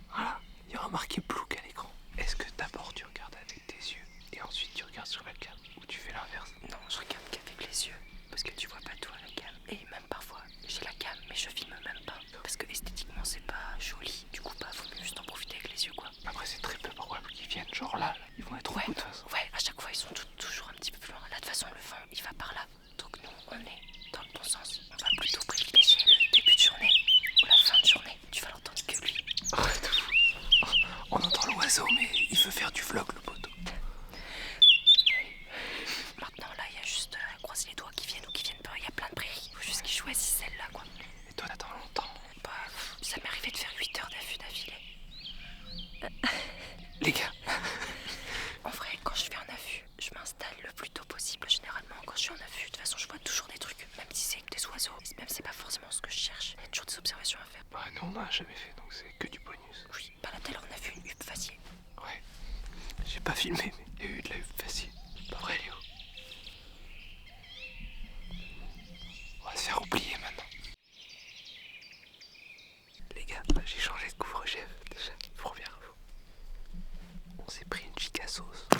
Voilà, il y aura marqué Plouc à l'écran. Est-ce que d'abord tu regardes avec tes yeux et ensuite tu regardes sur la cam ou tu fais l'inverse? Non, je regarde qu'avec les yeux. Parce que tu vois pas tout à la cam. Et même parfois, j'ai la cam, mais je filme même pas. Parce que esthétiquement, c'est pas joli. Du coup, bah, faut mieux juste en profiter avec les yeux, quoi. Après, c'est très peu probable qu'ils viennent genre là. Ils vont être au bout de toute façon. Ouais, à chaque fois, ils sont toujours un petit peu plus loin. Là, de toute façon, le vent, il va par là. Donc, nous, on est dans le bon sens. On va plutôt privilégier le début de journée ou la fin de journée. Tu vas l'entendre que lui. Arrête de fou. On entend l'oiseau, mais il veut faire du vlog, le poteau. Maintenant, là, il y a juste à croiser les doigts qui viennent ou qui viennent pas. Il y a plein de prairies. Faut juste qu'ils choisissent celle-là, quoi. Et toi, t'attends longtemps. Bah, ça m'est arrivé de faire 8 heures d'affût d'affilée. Les gars, En vrai, quand je fais un affût, je m'installe le plus tôt possible. Généralement, quand je suis en affût, de toute façon, je vois toujours des trucs. Même si c'est avec des oiseaux, même si c'est pas forcément ce que je cherche. Il y a toujours des observations à faire. bah nous, on n'a jamais fait, donc c'est que du bonus. Oui, bah là, tout à l'heure, on a vu une huppe facile. Ouais. J'ai pas filmé, mais il y a eu de la huppe facile. Pas vrai, Léo? On va se faire oublier maintenant. Les gars, j'ai changé de couvre-chef. Déjà, première info. On s'est pris une giga sauce. T'as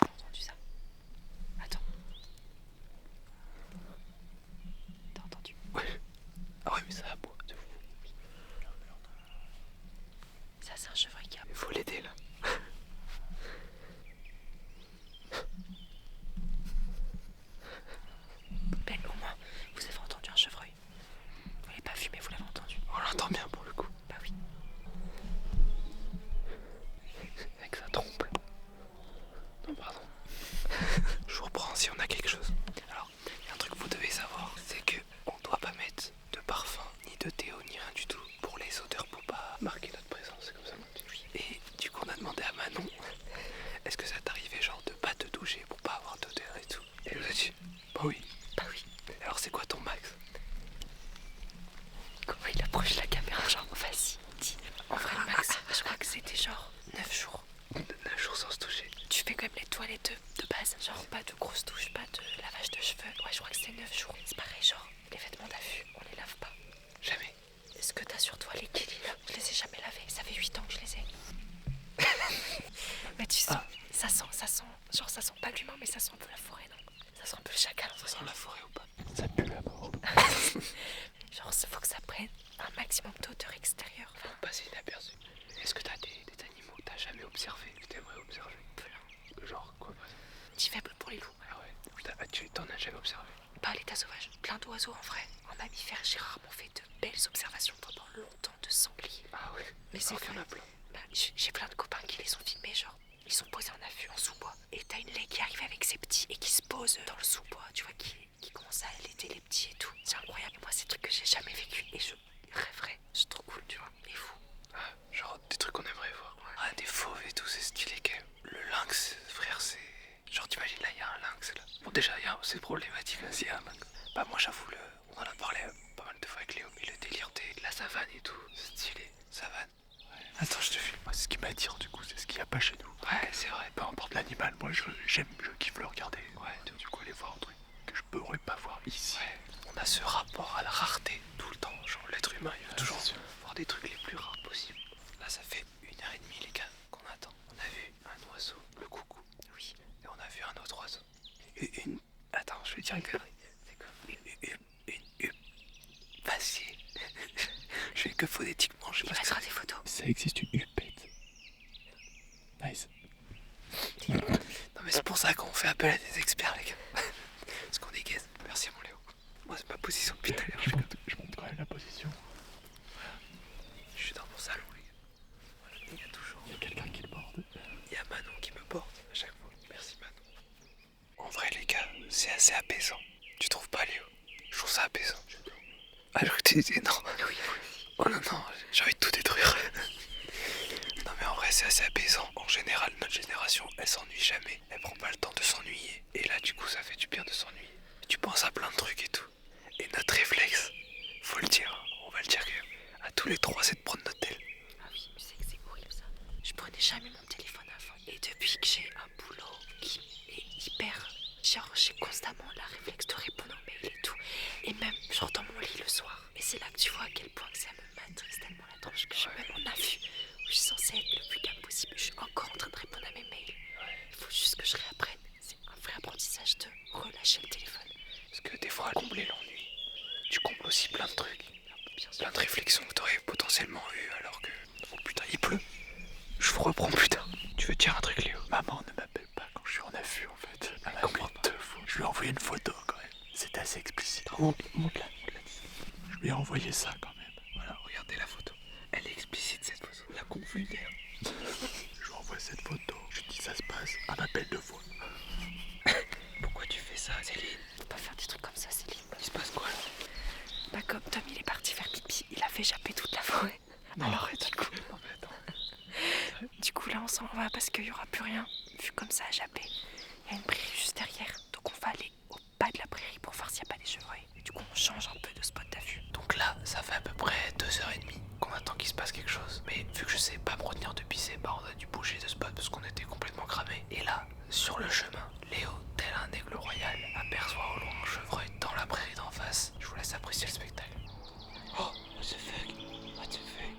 entendu ça? Attends. T'as entendu? Ouais. Ah ouais, mais ça aboie de fou. Ça, c'est un chevreuil qui a. Il faut l'aider là. Ben, au moins, vous avez entendu un chevreuil. Vous l'avez pas vu, mais vous l'avez entendu. On l'entend bien pour le coup. Bah oui. Avec sa trompe. Non, pardon. Je vous reprends si on a quelque chose. Alors, il y a un truc que vous devez savoir, c'est que on doit pas mettre de parfum, ni de déo, ni rien du tout pour les odeurs, pour pas marquer notre présence. C'est comme ça qu'on dit. observer, que t'aimerais observer. Genre quoi par exemple? Petit faible pour les loups. Ah ouais, tu t'en as jamais observé? Pas à l'état sauvage. Plein d'oiseaux en vrai. En mammifère, j'ai rarement fait de belles observations pendant longtemps de sangliers. Ah ouais. Mais c'est qu'il y en a vrai. plein. Bah, j'ai plein de copains qui les ont filmés, genre. Ils sont posés en affût en sous-bois. Et t'as une laie qui arrive avec ses petits et qui se pose dans le sous-bois, tu vois, qui commence à allaiter les petits et tout. C'est incroyable. Et moi, c'est des trucs que j'ai jamais vécu et je rêverais. C'est trop cool, tu vois. Et vous? Ah, genre des trucs qu'on aimerait voir. Ah, des fauves et tout, c'est stylé quand même. Le lynx, frère, c'est... Genre t'imagines là, il y a un lynx là. Bon déjà, c'est problématique là, s'il y a un lynx. Bah moi j'avoue, on en a parlé pas mal de fois avec Léo, mais le délire de la savane et tout, c'est stylé. Savane. Ouais. Attends, je te filme. Moi, c'est ce qui m'attire du coup, c'est ce qu'il n'y a pas chez nous. Ouais, c'est vrai. Peu importe l'animal, moi je kiffe le regarder. Ouais, du coup aller voir un truc que je pourrais pas voir ici. Ouais. On a ce rapport à la rareté tout le temps. Genre l'être humain, il veut toujours voir des trucs les plus rares possibles. Là, ça fait 1h30 les gars qu'on attend. On a vu un oiseau, le coucou. Oui. Et on a vu un autre oiseau. Attends, je vais dire une connerie. C'est quoi? Vas-y. Je fais que phonétiquement, je sais Il pas ce que mettra des photos. Ça existe une hupette. Nice. Non mais c'est pour ça qu'on fait appel à des experts les gars. Parce qu'on est gaze. Merci mon Léo. Moi c'est ma position depuis tout à l'heure. Je monte quand même la position. Je suis dans mon salon les gars. Voilà, il y a toujours. Il y a quelqu'un qui le borde. Il y a Manon qui me porte à chaque fois. Merci Manon. En vrai les gars, c'est assez apaisant. Tu trouves pas Léo? Je trouve ça apaisant. Alors que tu disais non. Oui. Oh non, j'ai envie de tout détruire. Non mais en vrai c'est assez apaisant. En général notre génération elle s'ennuie jamais. Elle prend pas le temps de s'ennuyer. Et là du coup ça fait du bien de s'ennuyer. Tu penses à plein de trucs et tout. Et notre réflexe, faut le dire, on va le dire que à tous les trois c'est de prendre notre tel. Ah oui, tu sais que c'est horrible ça. Je prenais jamais mon téléphone avant. Et depuis que j'ai un boulot qui est hyper... Genre, j'ai constamment la réflexe de répondre aux mails et tout. Et même, genre dans mon lit le soir. Et c'est là que tu vois à quel point que ça me maîtrise tellement la tronche que je suis même en affût. Où je suis censée être le plus calme possible. Je suis encore en train de répondre à mes mails. Il faut juste que je réapprenne. C'est un vrai apprentissage de relâcher le téléphone. Parce que des fois, combler l'ennui, tu combles aussi plein de trucs. Plein de réflexions que t'aurais potentiellement eues alors que... Oh putain, il pleut. Je vous reprends plus tard. Tu veux dire un truc Léo? Maman ne m'appelle pas quand je suis en affût en fait. Elle m'a appelé 2 fois. Je lui ai envoyé une photo quand même. C'était assez explicite. Monte-la. Je lui ai envoyé ça quand même. Voilà, regardez la photo. Elle est explicite cette photo. La convulgaire. Je lui envoie cette photo. Je lui dis ça se passe. Un appel 2 fois. Pourquoi tu fais ça, Céline? Faut pas faire des trucs comme ça, Céline. Il se passe quoi là? Bah comme Tom il est parti faire pipi, il a fait japper toute la forêt. Non, Alors arrête. du coup... Non mais attends. Du coup là on s'en va parce qu'il y aura plus rien. Vu comme ça à japper, il y a une prairie juste derrière. Donc on va aller au bas de la prairie pour voir s'il n'y a pas des chevreuils. Et du coup on change un peu de spot d'affût. Donc là, ça fait à peu près 2h30 qu'on attend qu'il se passe quelque chose. Mais vu que je sais pas me retenir depuis ces bars, on a dû bouger de spot parce qu'on était complètement cramés. Et là, sur le chemin, Léo, tel un aigle royal, aperçoit au loin un chevreuil dans la prairie d'en face. Je vous laisse apprécier le spectacle. Oh, what the fuck? What the fuck?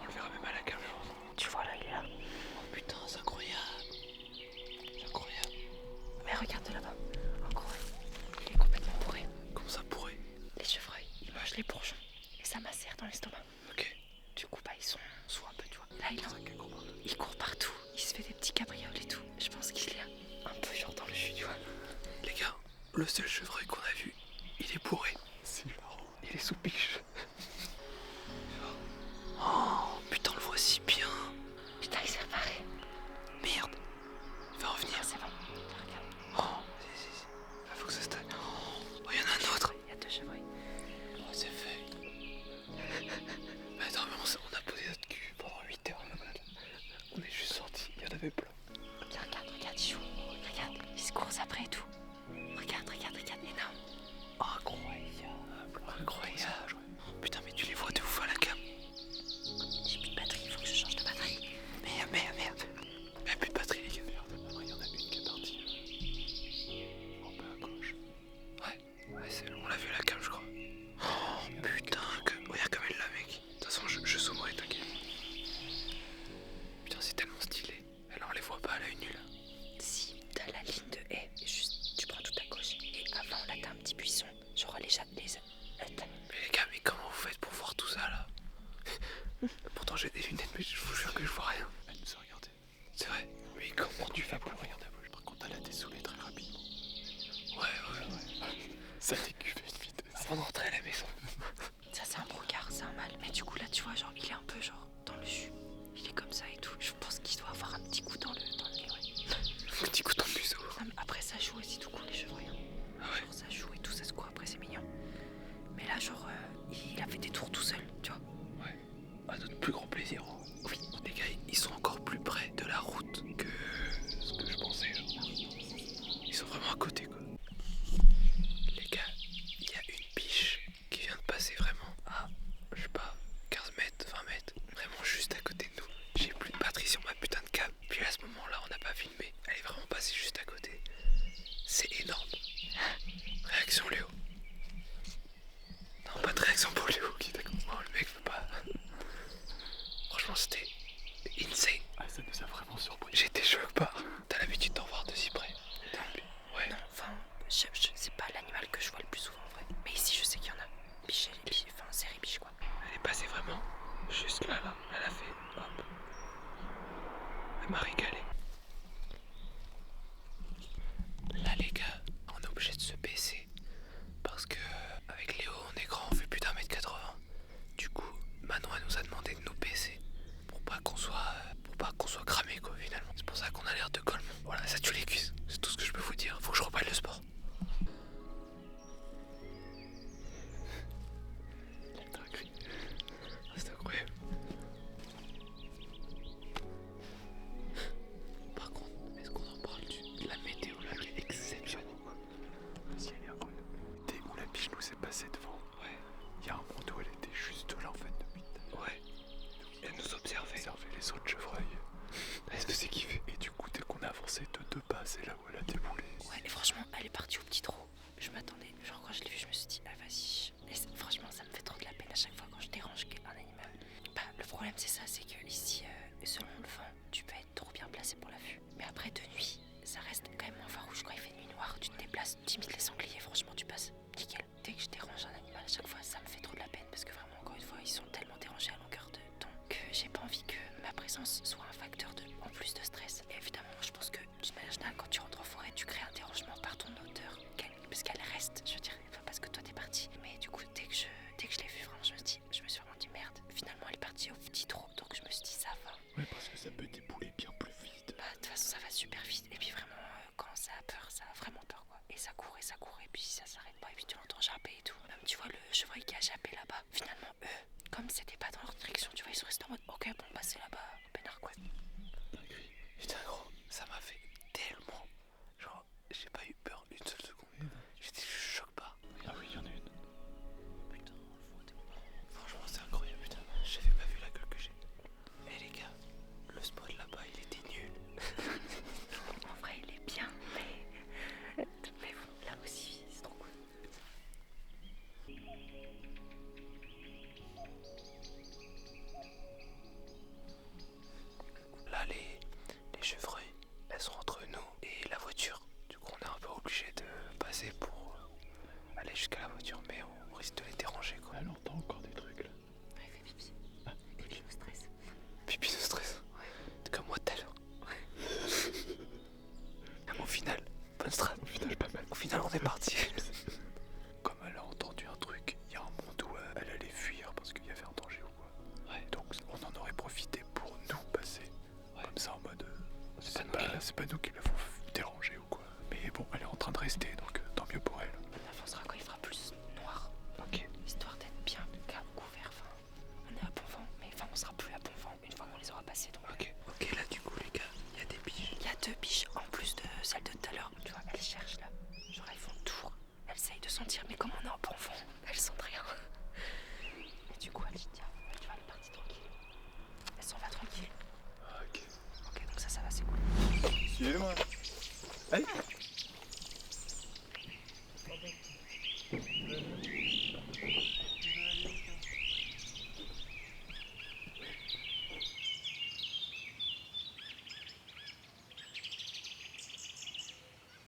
On le verra même à la caméra. Tu vois là il est là. Oh putain, c'est incroyable. C'est incroyable. Mais regarde de là-bas. En gros, il est complètement bourré. Comment ça pourrait? Les chevreuils, ils mangent les bourgeons. Et ça macère dans l'estomac. Ok. Du coup bah ils sont sous un peu tu vois. Là il court partout. Il se fait des petits cabrioles et tout. Je pense qu'il est un peu genre dans le jus tu vois. Les gars, le seul chevreuil qu'on a vu, il est bourré. C'est marrant. Il est sous piche. Oh putain, on le voit si bien. Putain il s'est reparé. Merde. Il va revenir. C'est bon. Regarde. Oh, si. Il faut que ça se taille. Oh, il y en a un autre. Il y a 2 chevreuils. Oh, c'est fait. Mais attends, mais on a posé notre cul pendant 8 heures là-bas. On est juste sortis, il y en avait plein. Regarde, il joue. Regarde, il se course après et tout. Regarde, énorme. Pourtant j'ai des lunettes, mais je vous jure que je vois rien. Elle nous a regardé. C'est vrai. Mais comment tu fais pour Regarde à gauche. Par contre, elle a dessoulé très rapidement. Ouais. Ça décupait une vitesse. Avant d'entrer à la maison. Ça c'est un brocard, c'est un mal. Mais du coup là tu vois genre il est un peu genre dans le jus. Il est comme ça et tout. Je pense qu'il doit avoir un petit coup dans le nez, ouais. Un petit coup dans le museau. Non, mais après ça joue aussi tout court les chevreuils. Hein. Ah ouais. Genre ça joue et tout, ça se court après c'est mignon. Mais là genre il a fait des tours tout seul, tu vois. À notre plus grand plaisir. Oui. Les gars, ils sont encore plus près de la route que ce que je pensais. Genre. Ils sont vraiment à côté quoi. Les gars, il y a une biche qui vient de passer vraiment à, je sais pas, 15 mètres, 20 mètres. Vraiment juste à côté de nous. J'ai plus de batterie sur ma putain de cam. Puis à ce moment-là, on n'a pas filmé. Elle est vraiment passée juste à côté. C'est énorme. Réaction Léo. Non, pas de réaction pour Léo. Ok, d'accord. Non, le mec veut pas. Franchement, c'était insane. Ah, ça nous a vraiment surpris. J'étais choqué pas. T'as l'habitude d'en voir de si près. Ouais. Non, enfin, c'est pas l'animal que je vois le plus souvent en vrai. Mais ici je sais qu'il y en a. Biche, enfin série biche quoi. Elle est passée vraiment juste là. Elle a fait hop. Elle m'a régalé. Là les gars, on est obligé de se baisser. Parce que avec Léo on est grand, on fait plus d'1m80. Du coup, Manon elle nous a demandé de nous baisser. Pour pas qu'on soit cramé quoi finalement. C'est pour ça qu'on a l'air de golemon. Voilà, ça tue les cuisses. C'est tout ce que je peux vous dire. Faut que je reprenne le sport. C'est incroyable. Par contre, est-ce qu'on en parle de la météo là qui est exceptionnelle? Si elle est incroyable. Dès où la biche nous est passée devant, Ouais, il y a un monde où elle était juste là en fait depuis. ouais. Elle nous observait. Observer les autres chevreuils. Elle nous a kiffé. Et du coup, dès qu'on a avancé de 2 pas, c'est là où elle a déboulé. Ouais, et franchement, elle est partie au petit trot. Je m'attendais, genre quand je l'ai vue, je me suis dit, ah vas-y. Et franchement, ça me fait trop de la peine à chaque fois quand je dérange un animal. Bah, le problème, c'est ça, c'est que ici, selon le vent, tu peux être trop bien placé pour la vue. Mais après, de nuit, ça reste quand même moins farouche. Quand il fait nuit noire, tu te déplaces, tu imites les sangliers, franchement, tu passes nickel. Dès que je dérange un animal, à chaque fois, ça me fait trop de la peine parce que vraiment, encore une fois, ils sont tellement dérangés à longueur de temps que j'ai pas envie que ma présence soit un facteur en plus de stress. Et évidemment, je pense que d'une manière générale, quand tu rentres en forêt, tu crées un dérangement par ton odeur, parce qu'elle reste, je veux dire, pas parce que toi t'es parti. Mais du coup, dès que je l'ai vue, vraiment, je me suis vraiment dit merde. Finalement, elle est partie au petit trot, donc je me suis dit ça va. Ouais, parce que ça peut débouler bien plus vite. Bah, de toute façon, ça va super vite. Et puis vraiment, quand ça a peur, ça a vraiment peur quoi. Et ça court, et puis ça s'arrête pas. Et puis tu l'entends japper et tout. Même tu vois le chevreuil qui a jappé là-bas. Finalement, eux, comme c'était pas dans leur direction, tu vois, ils sont restés en mode ok, bon, bah c'est là-bas, peinard quoi. Putain gros, ça m'a fait tellement. Genre, j'ai pas eu peur une seule seconde. J'étais juste choqué pas. Ah oui, il y en a une. Putain, franchement c'est incroyable putain. J'avais pas vu la gueule que j'ai. Eh les gars, le spot là-bas il était nul. En vrai, il est bien, mais bon, là aussi, c'est trop cool. Là les chevreuils, elles sont entre nous et la voiture. Du coup on est un peu obligé de passer pour aller jusqu'à la voiture, mais on risque de les déranger quoi. Elle entend encore des trucs là. Ouais, il fait pipi. Ah, Pipi au stress. Pipi de stress. Comme moi tout à l'heure. Au final, bonne strat. Au final, pas mal. Au final on est parti. Comme elle a entendu un truc, il y a un monde où elle allait fuir parce qu'il y avait un danger ou quoi. Ouais. Donc on en aurait profité pour nous passer. Ouais. Comme ça en mode. C'est pas nous qui l'avons déranger ou quoi. Mais bon, elle est en train de rester, donc tant mieux pour elle. On avancera quand il fera plus noir. Ok. Histoire d'être bien couvert. Enfin, on est à bon vent, mais enfin, on sera plus à bon vent une fois qu'on les aura passés. Donc, Ok, là du coup les gars, il y a des biches. il y a 2 biches